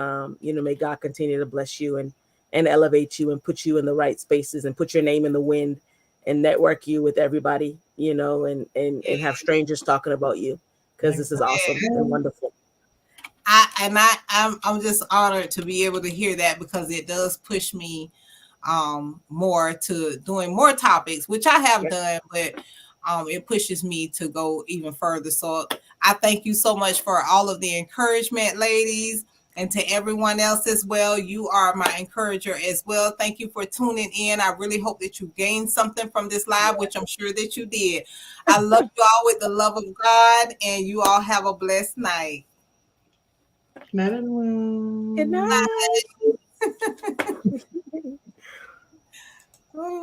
May God continue to bless you and elevate you and put you in the right spaces and put your name in the wind and network you with everybody, and have strangers talking about you, because this is awesome and wonderful. I'm just honored to be able to hear that, because it does push me more to doing more topics, which I have done, but it pushes me to go even further. So I thank you so much for all of the encouragement, ladies, and to everyone else as well. You are my encourager as well. Thank you for tuning in. I really hope that you gained something from this live, which I'm sure that you did. I love you all with the love of God, and you all have a blessed night. Night, everyone. Good night. Night.